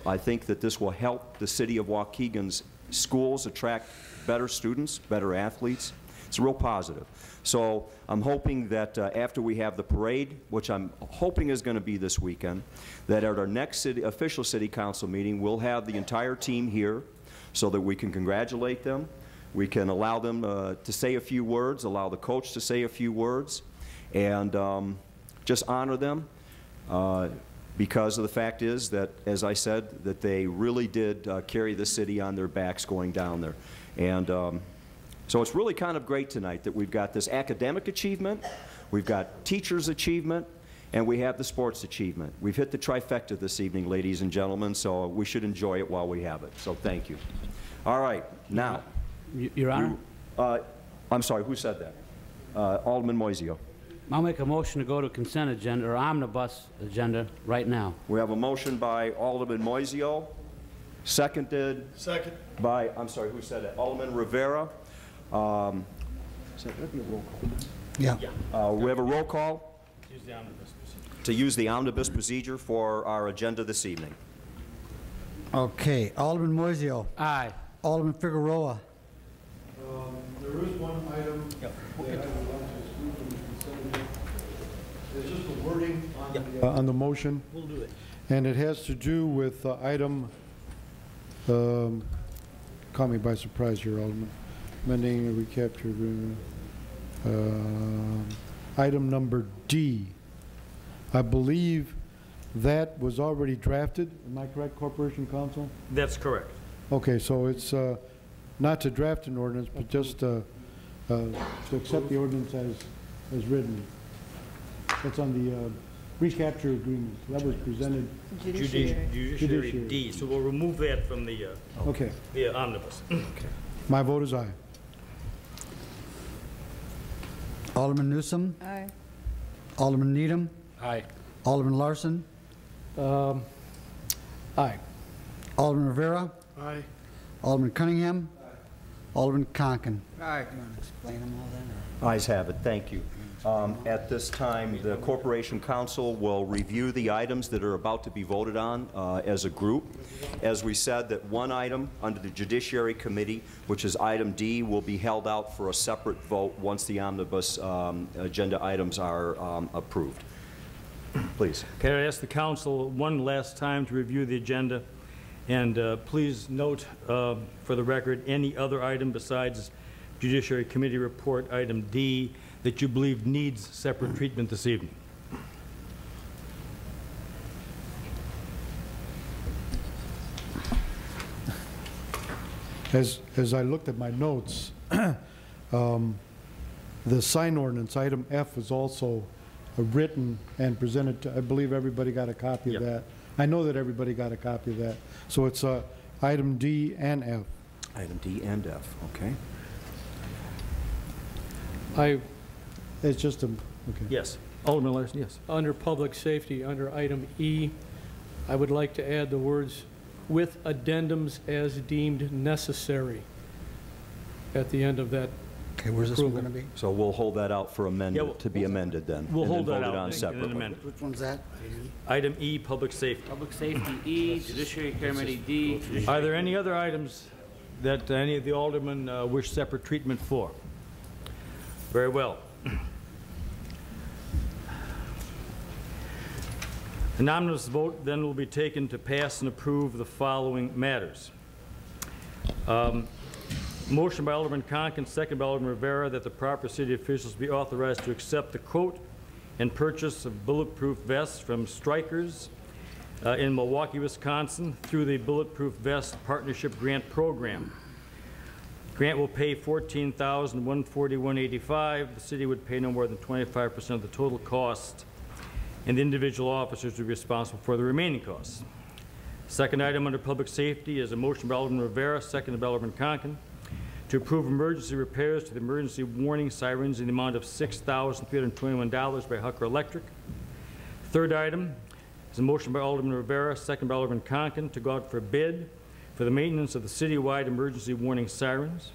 I think that this will help the city of Waukegan's schools attract better students, better athletes. It's real positive. So I'm hoping that after we have the parade, which I'm hoping is going to be this weekend, that at our next official city council meeting, we'll have the entire team here so that we can congratulate them. We can allow them to say a few words, allow the coach to say a few words, and just honor them because of the fact is that, as I said, that they really did carry the city on their backs going down there. And so it's really kind of great tonight that we've got this academic achievement, we've got teachers' achievement, and we have the sports achievement. We've hit the trifecta this evening, ladies and gentlemen, so we should enjoy it while we have it. So thank you. All right, now. Your Honor? I'm sorry, who said that? Alderman Moiseo. I'll make a motion to go to consent agenda or omnibus agenda right now. We have a motion by Alderman Moiseo, seconded by, I'm sorry, who said that? Alderman Rivera. That'd be a roll call. Yeah. We have a roll call Use the omnibus procedure. to use the omnibus procedure for our agenda this evening. Okay, Alderman Moiseo. Aye. Alderman Figueroa. There is one item that I would like to exclude from the consent agenda. It's just the wording on the motion. We'll do it. And it has to do with item, caught me by surprise here, Alderman. Amending and recapture item number D. I believe that was already drafted. Am I correct, Corporation Counsel? That's correct. Okay, so it's not to draft an ordinance, but just to accept the ordinance as written. That's on the recapture agreement. That was presented. Judiciary D. So we'll remove that from the Okay. the omnibus. Okay. My vote is aye. Alderman Newsom. Aye. Alderman Needham. Aye. Alderman Larson. Aye. Alderman Rivera. Aye. Alderman Cunningham. Alderman Conken. Aye. You want to explain them all then? Ayes have it. Thank you. At this time, the Corporation Council will review the items that are about to be voted on as a group. As we said, that one item under the Judiciary Committee, which is item D, will be held out for a separate vote once the omnibus agenda items are approved. Please. Can I ask the council one last time to review the agenda? And please note for the record any other item besides Judiciary Committee report item D that you believe needs separate treatment this evening. As I looked at my notes, the sign ordinance, item F, is also written and presented to, I believe everybody got a copy of that. I know that everybody got a copy of that. So it's item D and F. Item D and F, okay. It's just a, okay. Yes. Alderman Larson, yes. Under public safety, under item E, I would like to add the words, with addendums as deemed necessary at the end of that. Okay, where's this one going to be? So we'll hold that out for amendment, to be amended then. We'll and hold then that vote it out on and separately. amend. Which one's that? Item E, public safety. Public safety E, Judiciary Committee D. Are there any other items that any of the aldermen wish separate treatment for? Very well. An omnibus vote then will be taken to pass and approve the following matters. Motion by Alderman Conken, second by Alderman Rivera, that the proper city officials be authorized to accept the quote and purchase of bulletproof vests from Strikers in Milwaukee, Wisconsin through the Bulletproof Vest Partnership Grant Program. Grant will pay $14,141.85. The city would pay no more than 25% of the total cost, and the individual officers will be responsible for the remaining costs. Second item under public safety is a motion by Alderman Rivera, seconded by Alderman Conken, to approve emergency repairs to the emergency warning sirens in the amount of $6,321 by Hucker Electric. Third item is a motion by Alderman Rivera, seconded by Alderman Conken, to go out for bid for the maintenance of the citywide emergency warning sirens.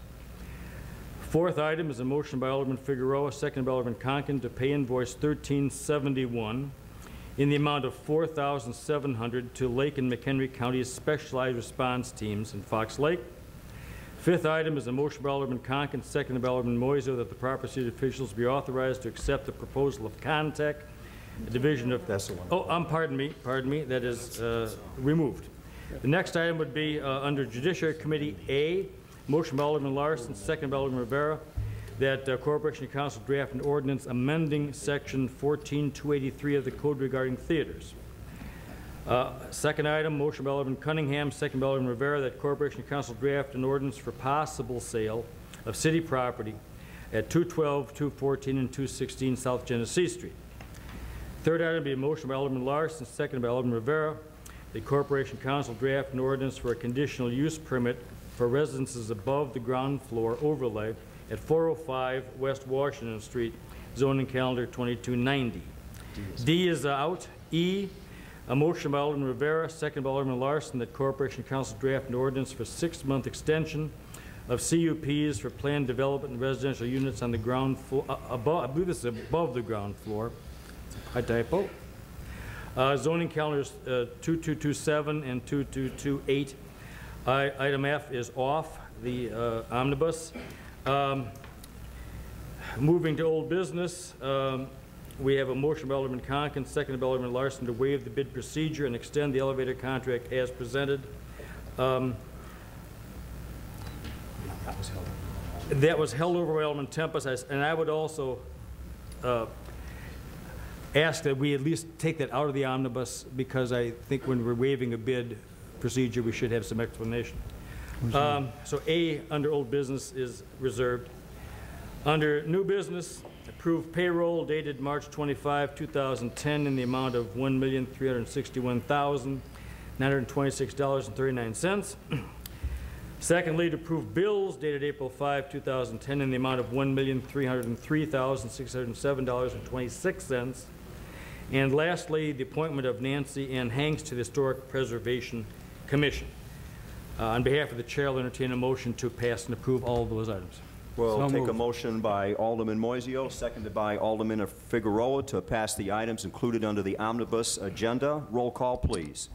Fourth item is a motion by Alderman Figueroa, seconded by Alderman Conken, to pay invoice 1371 in the amount of $4,700 to Lake and McHenry County's specialized response teams in Fox Lake. Fifth item is a motion by Alderman Conken, seconded by Alderman Moiseo, that the proper city officials be authorized to accept the proposal of Contech, a division of... That's the one. Oh, pardon me, that is removed. The next item would be under Judiciary Committee A, motion by Alderman Larson, seconded by Alderman Rivera, that Corporation Council draft an ordinance amending Section 14283 of the Code regarding theaters. Second item, motion by Alderman Cunningham, second by Alderman Rivera, that Corporation Council draft an ordinance for possible sale of city property at 212, 214, and 216 South Genesee Street. Third item would be a motion by Alderman Larson, second by Alderman Rivera, that Corporation Council draft an ordinance for a conditional use permit for residences above the ground floor overlay at 405 West Washington Street, zoning calendar 2290. D is out. E, a motion by Alderman Rivera, second by Alderman Larson, that Corporation Council draft an ordinance for 6-month extension of CUPs for planned development and residential units on the ground floor, above, I believe this is above the ground floor. I typo. Zoning calendars 2227 and 2228. Item F is off the omnibus. Moving to old business, we have a motion by Alderman Conken, seconded by Alderman Larson, to waive the bid procedure and extend the elevator contract as presented. That was held over by Alderman Tempest, and I would also ask that we at least take that out of the omnibus, because I think when we're waiving a bid procedure, we should have some explanation. So A, under old business, is reserved. Under new business, approve payroll dated March 25, 2010 in the amount of $1,361,926.39. Secondly, to approve bills dated April 5, 2010 in the amount of $1,303,607.26. And lastly, the appointment of Nancy Ann Hanks to the Historic Preservation Commission. On behalf of the chair, I'll entertain a motion to pass and approve all of those items. We'll take a motion by Alderman Moiseo, seconded by Alderman Figueroa, to pass the items included under the omnibus agenda. Roll call, please.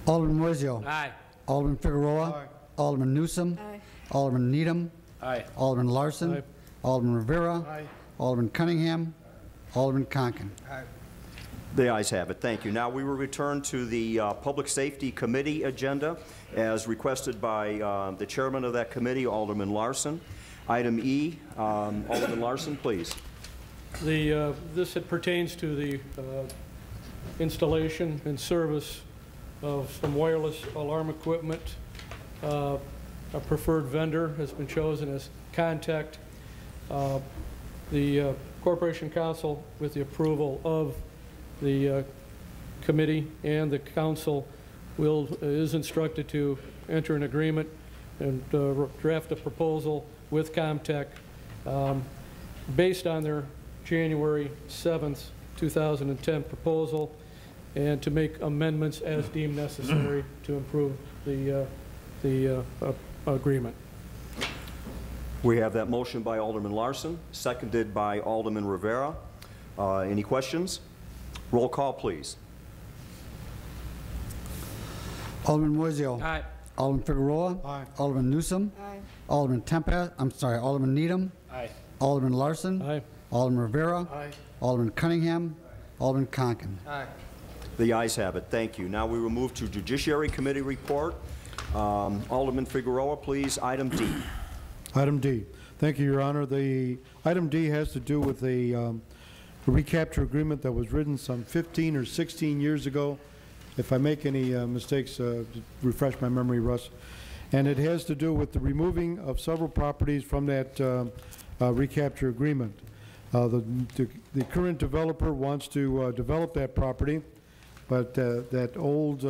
Alderman Moiseo. Aye. Alderman Figueroa. Aye. Alderman Newsom. Aye. Alderman Needham. Aye. Alderman Larson. Aye. Alderman Rivera. Aye. Alderman Cunningham. Alderman Conken. Aye. The ayes have it. Thank you. Now we will return to the Public Safety Committee agenda as requested by the chairman of that committee, Alderman Larson. Item E, Alderman Larson, please. This pertains to the installation and service of some wireless alarm equipment. A preferred vendor has been chosen as Contact. The Corporation Council, with the approval of the committee and the council, is instructed to enter an agreement and draft a proposal with Comtech based on their January 7th, 2010 proposal, and to make amendments as deemed necessary to improve the agreement. We have that motion by Alderman Larson, seconded by Alderman Rivera. Any questions? Roll call, please. Alderman Moiseo. Aye. Alderman Figueroa. Aye. Alderman Newsom. Aye. Alderman Alderman Needham. Aye. Alderman Larson. Aye. Alderman Rivera. Aye. Alderman Cunningham. Alderman Conken. Aye. The ayes have it. Thank you. Now we will move to Judiciary Committee report. Alderman Figueroa, please. Item D. Item D. Thank you, Your Honor. The item D has to do with a recapture agreement that was written some 15 or 16 years ago. If I make any mistakes, refresh my memory, Russ. And it has to do with the removing of several properties from that recapture agreement. The current developer wants to develop that property, but that old,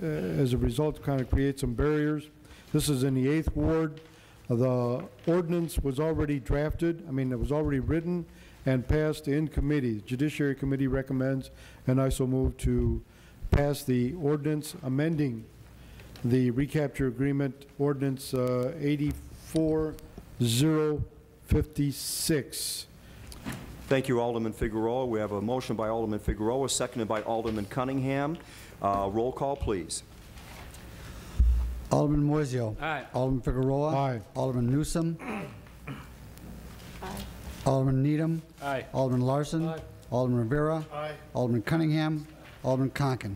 as a result, kind of creates some barriers. This is in the 8th Ward. The ordinance was already drafted. I mean, it was already written and passed in committee. Judiciary Committee recommends, and I so move to pass the ordinance amending the recapture agreement, ordinance 84056. Thank you, Alderman Figueroa. We have a motion by Alderman Figueroa, seconded by Alderman Cunningham. Roll call, please. Alderman Moiseo. Aye. Alderman Figueroa. Aye. Alderman Newsom. Alderman Needham. Aye. Alderman Larson. Aye. Alderman Rivera. Aye. Alderman Cunningham. Alderman Conken.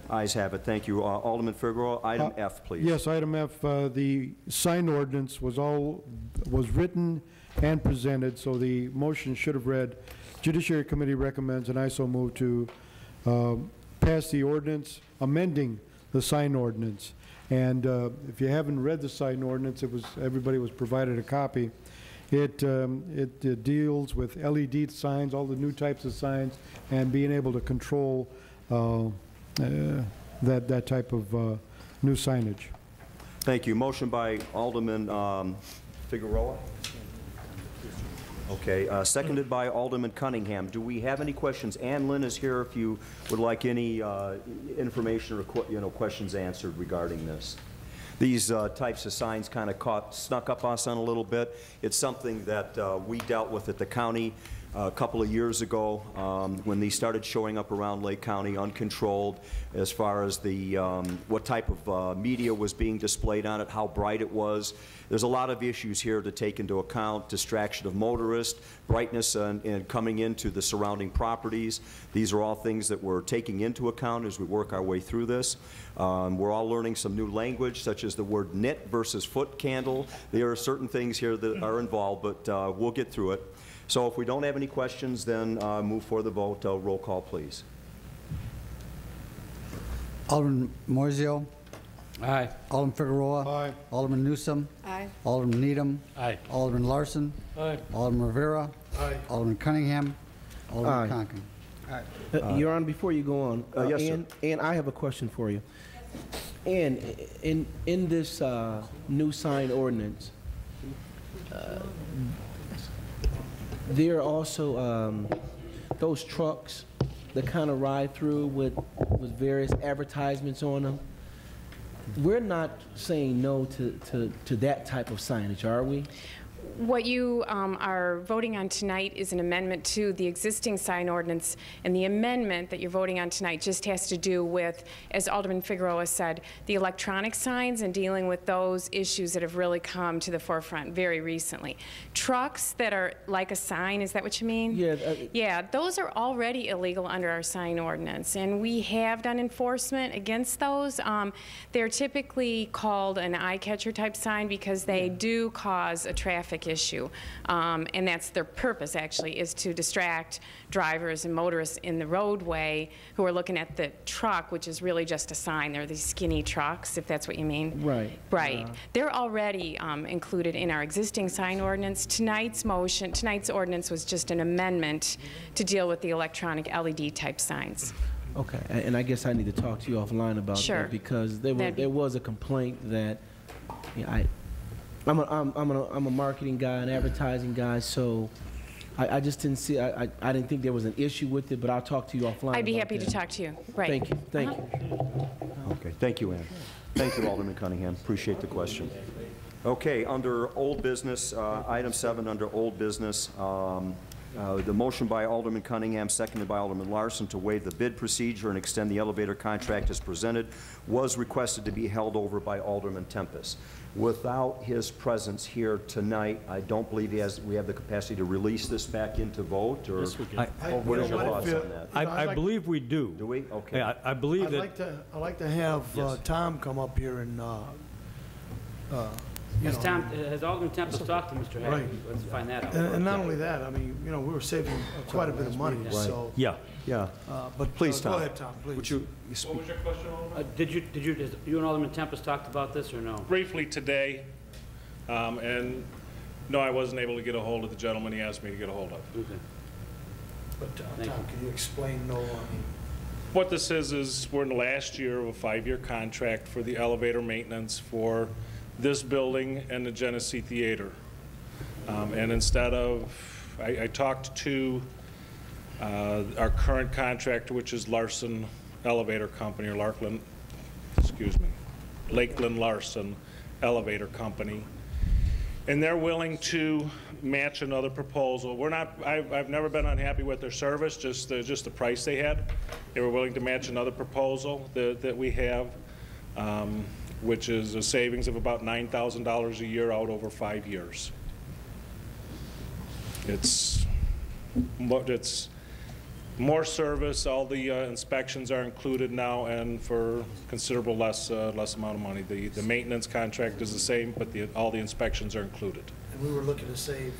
Ayes have it. Thank you. Alderman Figueroa, item F, please. Yes, item F, the sign ordinance was written and presented, so the motion should have read, Judiciary Committee recommends, and I so move to pass the ordinance amending the sign ordinance. And if you haven't read the sign ordinance, everybody was provided a copy. It deals with LED signs, all the new types of signs, and being able to control that type of new signage. Thank you. Motion by Alderman Figueroa. Okay, seconded by Alderman Cunningham. Do we have any questions? Ann Lynn is here if you would like any information or questions answered regarding this. These types of signs kind of snuck up us on a little bit. It's something that we dealt with at the county a couple of years ago when these started showing up around Lake County uncontrolled as far as the what type of media was being displayed on it, how bright it was. There's a lot of issues here to take into account: distraction of motorists, brightness and coming into the surrounding properties. These are all things that we're taking into account as we work our way through this. We're all learning some new language, such as the word knit versus foot candle. There are certain things here that are involved, but we'll get through it. So if we don't have any questions, then move for the vote. Roll call, please. Alderman Moiseo. Aye. Alderman Figueroa. Aye. Alderman Newsom. Aye. Alderman Needham. Aye. Alderman Larson. Aye. Alderman Rivera. Aye. Alderman Cunningham. Alderman Conken. Your Honor, before you go on, yes, sir. and I have a question for you. And in this new sign ordinance, there are also those trucks that kind of ride through with various advertisements on them. We're not saying no to that type of signage, are we? What you are voting on tonight is an amendment to the existing sign ordinance, and the amendment that you're voting on tonight just has to do with, as Alderman Figueroa said, the electronic signs and dealing with those issues that have really come to the forefront very recently. Trucks that are like a sign, is that what you mean? Yeah. Yeah, those are already illegal under our sign ordinance, and we have done enforcement against those. They're typically called an eye-catcher type sign because they do cause a traffic issue, and that's their purpose, actually, is to distract drivers and motorists in the roadway who are looking at the truck, which is really just a sign. They're these skinny trucks, if that's what you mean. Right. Right. They're already included in our existing sign ordinance. Tonight's ordinance was just an amendment to deal with the electronic LED type signs. Okay, and I guess I need to talk to you offline about that, because there was a complaint that, I'm a marketing guy, an advertising guy, so I just didn't see, I didn't think there was an issue with it, but I'll talk to you offline. I'd be happy to talk to you. Right. Thank you. Thank you. Okay. Thank you, Ann. Thank you, Alderman Cunningham. Appreciate the question. Okay. Under old business, item 7 under old business. The motion by Alderman Cunningham, seconded by Alderman Larson, to waive the bid procedure and extend the elevator contract as presented was requested to be held over by Alderman Tempest. Without his presence here tonight, I don't believe we have the capacity to release this back into vote, or yes, we do. What is your thoughts on that? I believe we do. Do we? Okay. Yeah, I believe I'd like to have Yes. Tom come up here and Has Alderman Tempest talked to Mr. Hagley? Right. Let's find that out. And not only that, I mean, we were saving quite a bit of money, so. Yeah. Yeah. But please, Tom. Go ahead, Tom, please. Would you What was your question, Alderman? Did you and Alderman Tempest talked about this or no? Briefly today, and no, I wasn't able to get a hold of the gentleman he asked me to get a hold of. Okay. But Tom, can you explain What this is we're in the last year of a 5-year contract for the elevator maintenance for this building and the Genesee Theater. And instead of, I talked to our current contractor, which is Larson Elevator Company, or Lakeland Larson Elevator Company, and they're willing to match another proposal. We're not, I've never been unhappy with their service, just the price they had. They were willing to match another proposal that we have. which is a savings of about $9,000 a year out over 5 years. It's more service. All the inspections are included now, and for considerable less amount of money. The maintenance contract is the same, but all the inspections are included. And we were looking to save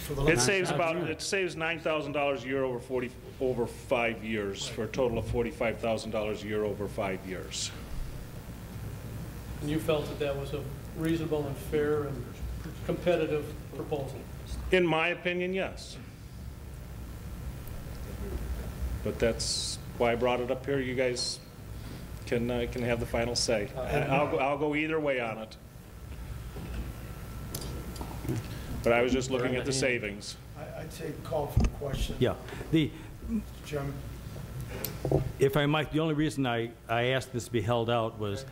for the It saves $9,000 a year over 5 years, for a total of $45,000 a year over 5 years. And you felt that that was a reasonable and fair and competitive proposal? In my opinion, yes. But that's why I brought it up here. You guys can have the final say. I'll go either way on it. But I was just looking at the savings. I'd say call for the question. Yeah. Chairman. If I might, the only reason I asked this to be held out was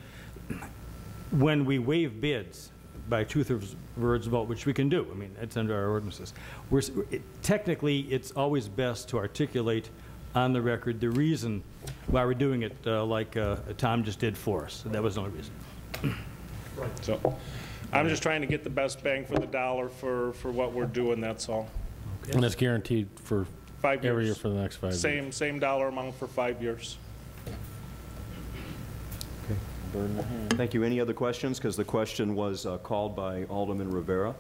when we waive bids by two-thirds vote, which we can do. I mean, it's under our ordinances. Technically, it's always best to articulate on the record the reason why we're doing it, like Tom just did for us. So that was the only reason. Right. So I'm just trying to get the best bang for the dollar for what we're doing, that's all. Okay. And it's guaranteed for 5 years. Every year for the next 5 years. Same dollar amount for 5 years. Thank you. Any other questions? Because the question was called by Alderman Rivera.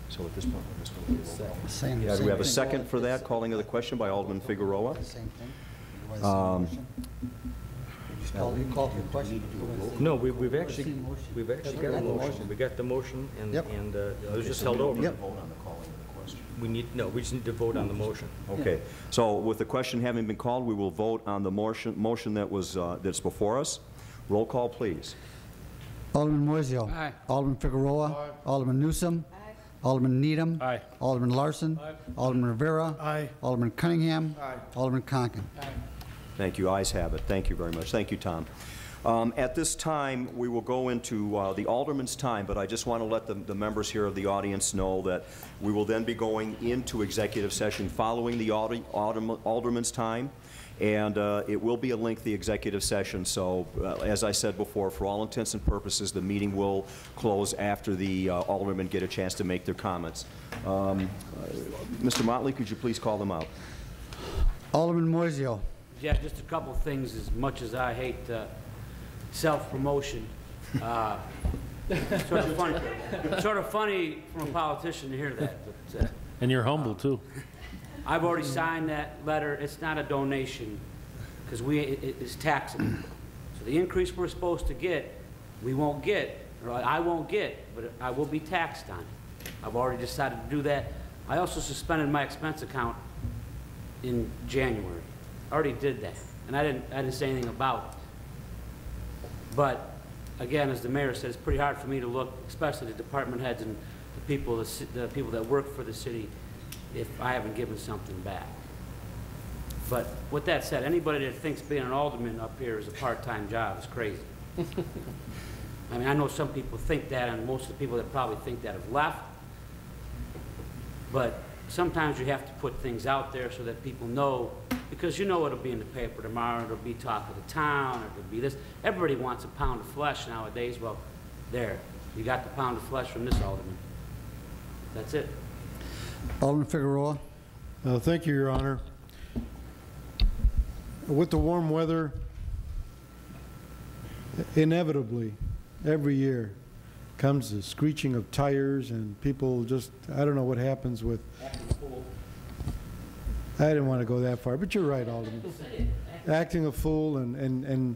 So at this point, we're just going to Same do we have a thing. second for that, calling of the question by Alderman Figueroa? Same thing. You call for the question. No, we've actually got a motion. We got the motion, and it was just held over. Yep. We just need to vote on the motion. Okay. So with the question having been called, we will vote on the motion that was that's before us. Roll call, please. Alderman Moiseo. Aye. Alderman Figueroa. Aye. Alderman Newsom. Aye. Alderman Needham. Aye. Alderman Larson. Aye. Alderman Rivera. Aye. Alderman Cunningham. Aye. Alderman Conken. Thank you. Ayes have it. Thank you very much. Thank you, Tom. At this time, we will go into the alderman's time, but I just want to let the members here of the audience know that we will then be going into executive session following the alderman's time, and it will be a lengthy executive session. So, as I said before, for all intents and purposes, the meeting will close after the aldermen get a chance to make their comments. Mr. Motley, could you please call them out? Alderman Moiseo. Yeah, just a couple things. As much as I hate self-promotion, sort of funny from a politician to hear that. But, and you're humble too. I've already signed that letter. It's not a donation because it's taxable. So the increase we're supposed to get, we won't get, or I won't get, but I will be taxed on it. I've already decided to do that. I also suspended my expense account in January. I already did that, and I didn't say anything about it. But again, as the mayor said, it's pretty hard for me to look, especially the department heads and the people that work for the city, if I haven't given something back. But with that said, anybody that thinks being an alderman up here is a part-time job is crazy. I mean, I know some people think that, and most of the people that probably think that have left. But sometimes you have to put things out there so that people know, because you know it'll be in the paper tomorrow, it'll be talk of the town, or it'll be this. Everybody wants a pound of flesh nowadays. Well, there, you got the pound of flesh from this alderman. That's it. Alderman Figueroa. Thank you, Your Honor. With the warm weather, inevitably, every year, comes the screeching of tires and people just, I don't know what happens with, I didn't want to go that far, but you're right, Alderman. Acting a fool, and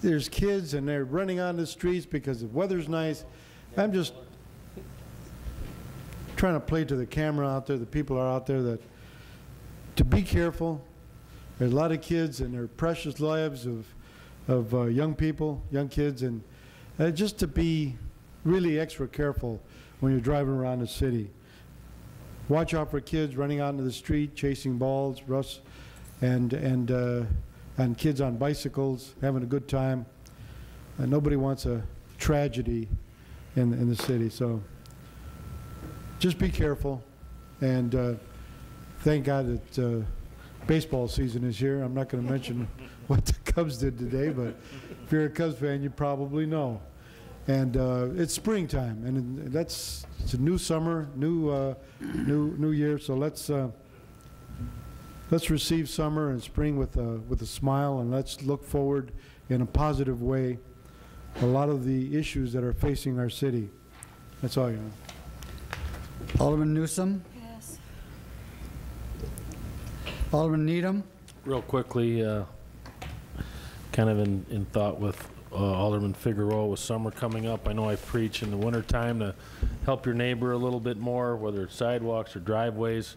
there's kids and they're running on the streets because the weather's nice. I'm just trying to play to the camera out there, the people are out there, that to be careful. There's a lot of kids and their precious lives of young people, young kids, and just to be really extra careful when you're driving around the city. Watch out for kids running out into the street, chasing balls, and kids on bicycles, having a good time. Nobody wants a tragedy in the city, so just be careful. And thank God that baseball season is here. I'm not going to mention what the Cubs did today, but if you're a Cubs fan, you probably know. And it's springtime, and it's a new summer, new year. So let's receive summer and spring with a smile, and let's look forward in a positive way a lot of the issues that are facing our city. That's all, Your Honor. Alderman Newsom. Yes. Alderman Needham. Real quickly, kind of in thought with Alderman Figueroa, with summer coming up, I know I preach in the wintertime to help your neighbor a little bit more, whether it's sidewalks or driveways.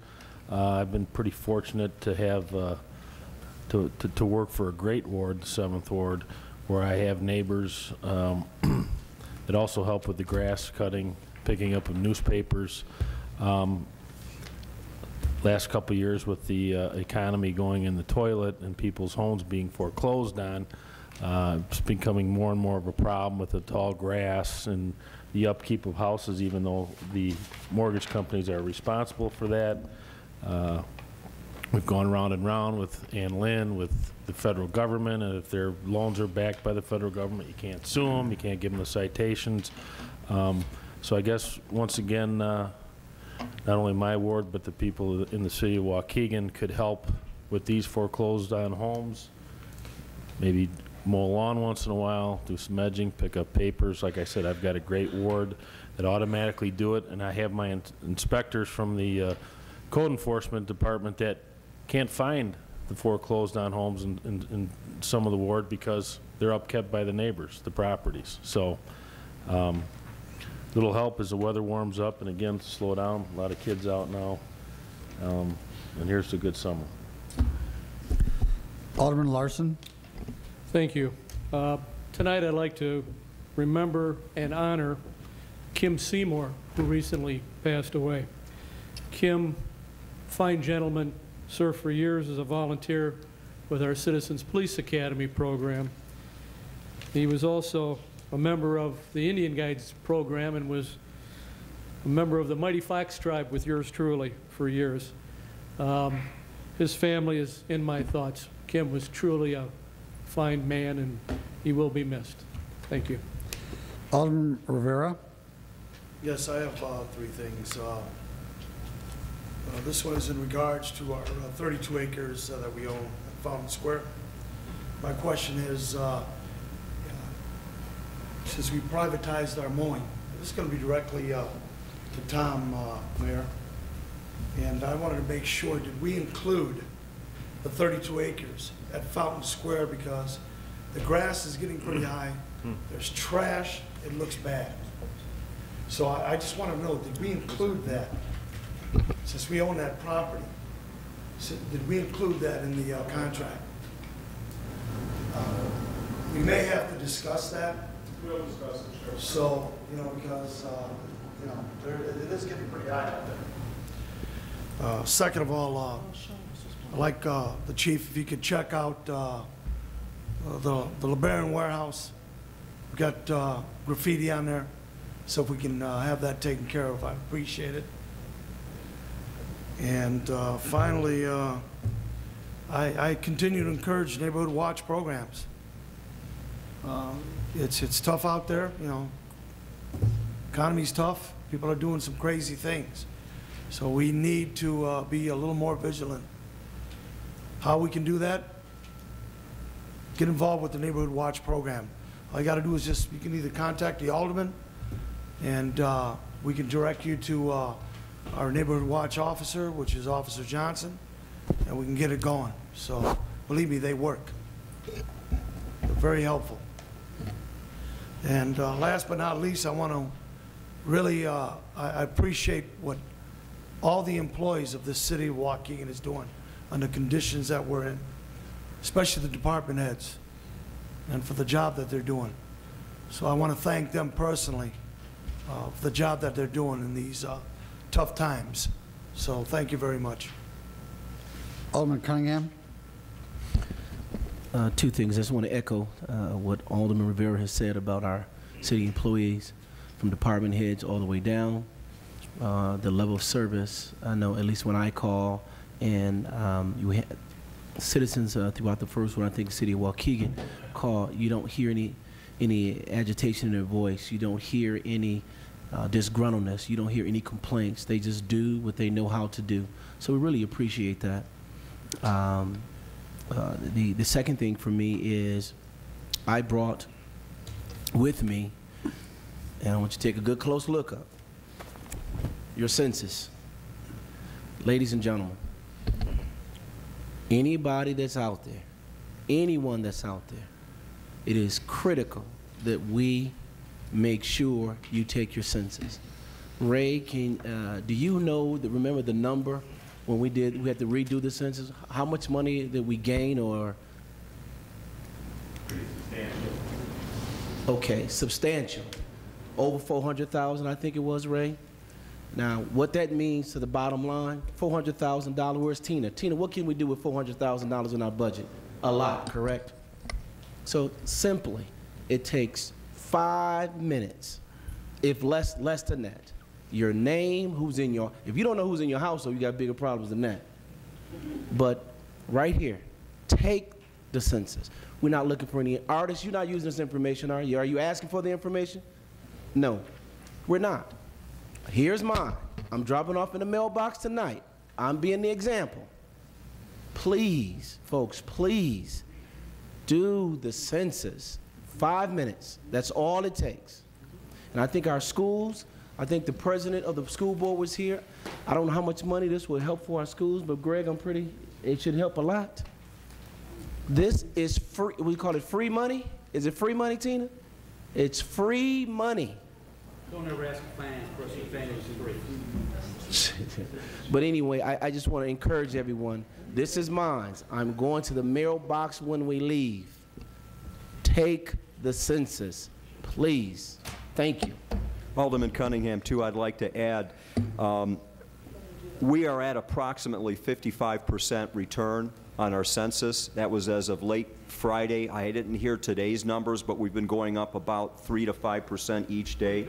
I've been pretty fortunate to have to work for a great ward, the 7th Ward, where I have neighbors that also help with the grass cutting, picking up of newspapers. Last couple of years with the economy going in the toilet and people's homes being foreclosed on, it's becoming more and more of a problem with the tall grass and the upkeep of houses, even though the mortgage companies are responsible for that. We've gone round and round with Ann Lynn, with the federal government, and if their loans are backed by the federal government, you can't sue them, you can't give them the citations. So I guess, once again, not only my ward, but the people in the city of Waukegan could help with these foreclosed on homes. Maybe mow a lawn once in a while, do some edging, pick up papers. Like I said, I've got a great ward that automatically do it, and I have my inspectors from the code enforcement department that can't find the foreclosed on homes in some of the ward because they're upkept by the neighbors, the properties. So little help as the weather warms up, and again, slow down. A lot of kids out now, and here's a good summer. Alderman Larson. Thank you. Tonight I'd like to remember and honor Kim Seymour, who recently passed away. Kim, fine gentleman, served for years as a volunteer with our Citizens Police Academy program. He was also a member of the Indian Guides program and was a member of the Mighty Fox tribe with yours truly for years. His family is in my thoughts. Kim was truly a fine man, and he will be missed. Thank you. Alderman Rivera. Yes, I have 3 things. This one is in regards to our 32 acres that we own at Fountain Square. My question is, since we privatized our mowing, this is going to be directly to Tom, Mayor, and I wanted to make sure, did we include the 32 acres at Fountain Square, because the grass is getting pretty high, there's trash, it looks bad. So I just want to know, did we include that? Since we own that property, did we include that in the contract? We may have to discuss that. We'll discuss it, sure. So, because, it is getting pretty high out there. Second of all, I'd like the chief, if you could check out the LeBaron warehouse. We've got graffiti on there, so if we can have that taken care of, I appreciate it. And finally, I continue to encourage neighborhood watch programs. It's tough out there, Economy's tough. People are doing some crazy things. So we need to be a little more vigilant. How we can do that? Get involved with the neighborhood watch program. All you got to do is you can either contact the alderman, and we can direct you to our neighborhood watch officer, which is Officer Johnson, and we can get it going. So believe me, they work. They're very helpful. And last but not least, I want to really, I appreciate what all the employees of this city of Waukegan is doing under conditions that we're in, especially the department heads, and for the job that they're doing. So I want to thank them personally for the job that they're doing in these tough times. So thank you very much. Alderman Cunningham. 2 things. I just want to echo what Alderman Rivera has said about our city employees, from department heads all the way down. The level of service, I know at least when I call and citizens throughout the first one, I think the city of Waukegan, call, you don't hear any agitation in their voice. You don't hear any disgruntledness. You don't hear any complaints. They just do what they know how to do. So we really appreciate that. The second thing for me is I brought with me, and I want you to take a good close look up, your census. Ladies and gentlemen, anybody that's out there, anyone that's out there, it is critical that we make sure you take your census. Ray, do you know, remember the number when we had to redo the census? How much money did we gain, or? Pretty substantial. Okay, substantial. Over 400,000, I think it was, Ray. Now, what that means to the bottom line, $400,000, where's Tina? Tina, what can we do with $400,000 in our budget? A lot, correct? So simply, it takes 5 minutes, if less than that. Your name, who's in your, if you don't know who's in your household, you got bigger problems than that. But right here, take the census. We're not looking for any artists. You're not using this information, are you? Are you asking for the information? No, we're not. Here's mine. I'm dropping off in the mailbox tonight. I'm being the example. Please, folks, please do the census. 5 minutes. That's all it takes. And I think our schools, I think the president of the school board was here. I don't know how much money this will help for our schools, but Greg, it should help a lot. This is free, we call it free money. Is it free money, Tina? It's free money. Don't ever ask a finance person if anything's free. But anyway, I just want to encourage everyone. This is mine. I'm going to the mailbox when we leave. Take the census, please. Thank you. Alderman Cunningham, too, I'd like to add, we are at approximately 55% return on our census. That was as of late Friday. I didn't hear today's numbers, but we've been going up about 3 to 5% each day.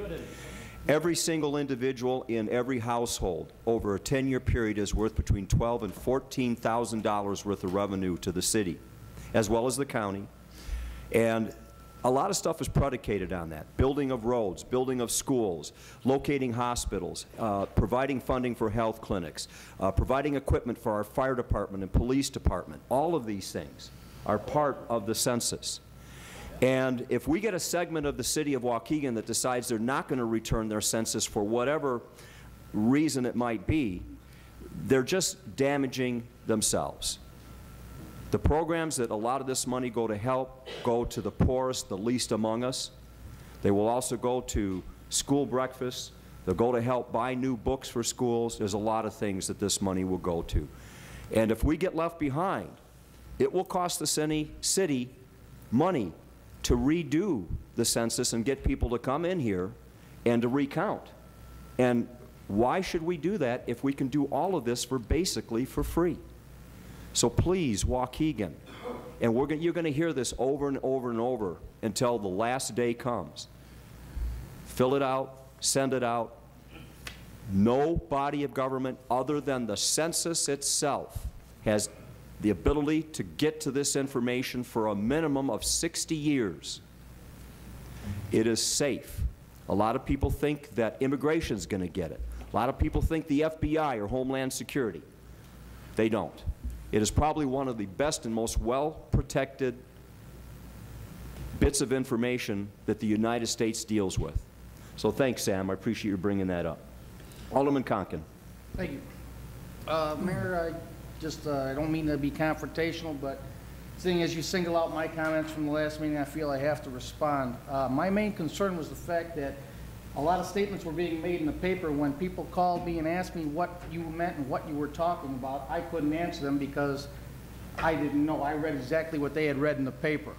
Every single individual in every household over a 10-year period is worth between $12,000 and $14,000 worth of revenue to the city, as well as the county. And a lot of stuff is predicated on that. Building of roads, building of schools, locating hospitals, providing funding for health clinics, providing equipment for our fire department and police department. All of these things are part of the census. And if we get a segment of the city of Waukegan that decides they're not going to return their census for whatever reason it might be, they're just damaging themselves. The programs that a lot of this money go to help go to the poorest, the least among us. They will also go to school breakfasts. They'll go to help buy new books for schools. There's a lot of things that this money will go to. And if we get left behind, it will cost the city money to redo the census and get people to come in here and to recount. And why should we do that if we can do all of this for basically for free? So please, Waukegan, and you're going to hear this over and over and over until the last day comes. Fill it out, send it out. No body of government other than the census itself has the ability to get to this information for a minimum of 60 years. It is safe. A lot of people think that immigration is going to get it. A lot of people think the FBI or Homeland Security. They don't. It is probably one of the best and most well-protected bits of information that the United States deals with. So thanks, Sam. I appreciate you bringing that up. Alderman Conkin. Thank you. Mayor, I don't mean to be confrontational, but seeing as you single out my comments from the last meeting, I feel I have to respond. My main concern was the fact that a lot of statements were being made in the paper. When people called me and asked me what you meant and what you were talking about, I couldn't answer them because I didn't know. I read exactly what they had read in the paper.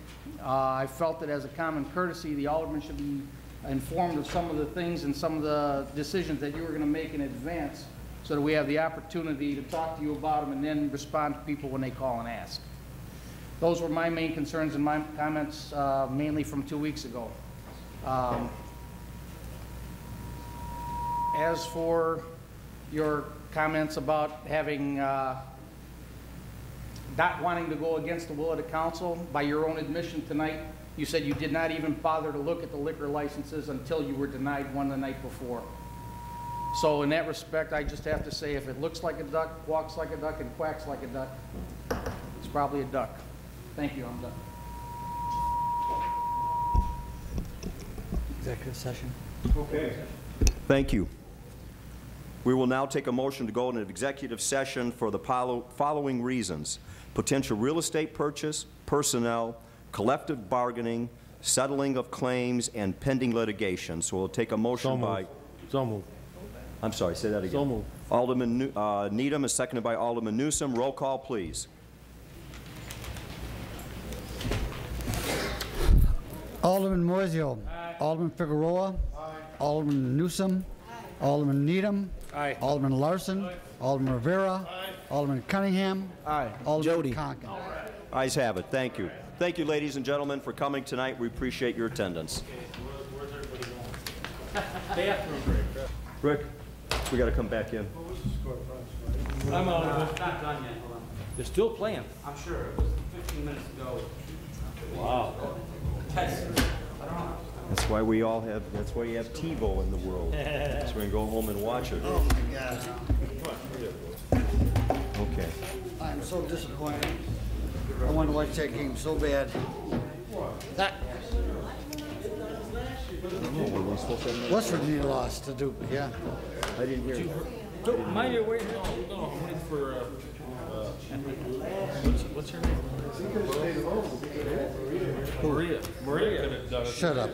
I felt that as a common courtesy, the alderman should be informed of some of the things and some of the decisions that you were going to make in advance so that we have the opportunity to talk to you about them and then respond to people when they call and ask. Those were my main concerns and my comments mainly from 2 weeks ago. As for your comments about having not wanting to go against the will of the council. By your own admission tonight, you said you did not even bother to look at the liquor licenses until you were denied one the night before. So in that respect, I just have to say, if it looks like a duck, walks like a duck, and quacks like a duck, it's probably a duck. Thank you, I'm done. Executive session. Okay. Thank you. We will now take a motion to go into executive session for the following reasons: potential real estate purchase, personnel, collective bargaining, settling of claims, and pending litigation. So we'll take a motion So moved. I'm sorry, say that again. So moved. Alderman Needham is seconded by Alderman Newsom. Roll call, please. Alderman Moiseo. Alderman Figueroa. Alderman Newsom. Alderman Needham. Alderman Larson. Alderman Rivera. Alderman Cunningham. Alderman Conken. Ayes have it. Thank you. Thank you, ladies and gentlemen, for coming tonight. We appreciate your attendance. Where's everybody going? Bathroom break. Rick, we got to come back in. I'm out of it. Not done yet. Hold on. They're still playing. I'm sure. It was 15 minutes ago. Wow. That's why we all have, that's why you have TiVo in the world. So we can go home and watch it. Oh, my God. Okay. I'm so disappointed. I want to watch that game so bad. That. West Virginia lost to Duke, yeah. I didn't hear you. Mind your way. No, I'm waiting for, what's her name? Maria. Shut up.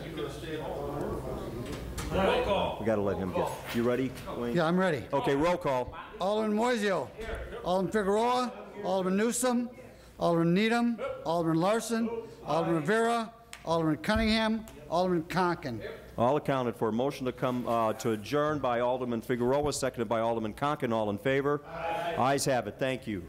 Roll call. We got to let him get. You ready, Wayne? Yeah, I'm ready. Okay, roll call. Alderman Moiseo. Alderman Figueroa. Alderman Newsom. Alderman Needham. Alderman Larson. Alderman Rivera. Alderman Cunningham. Alderman Conken. All accounted for. Motion to come to adjourn by Alderman Figueroa, seconded by Alderman Conken. All in favor? Ayes have it. Thank you.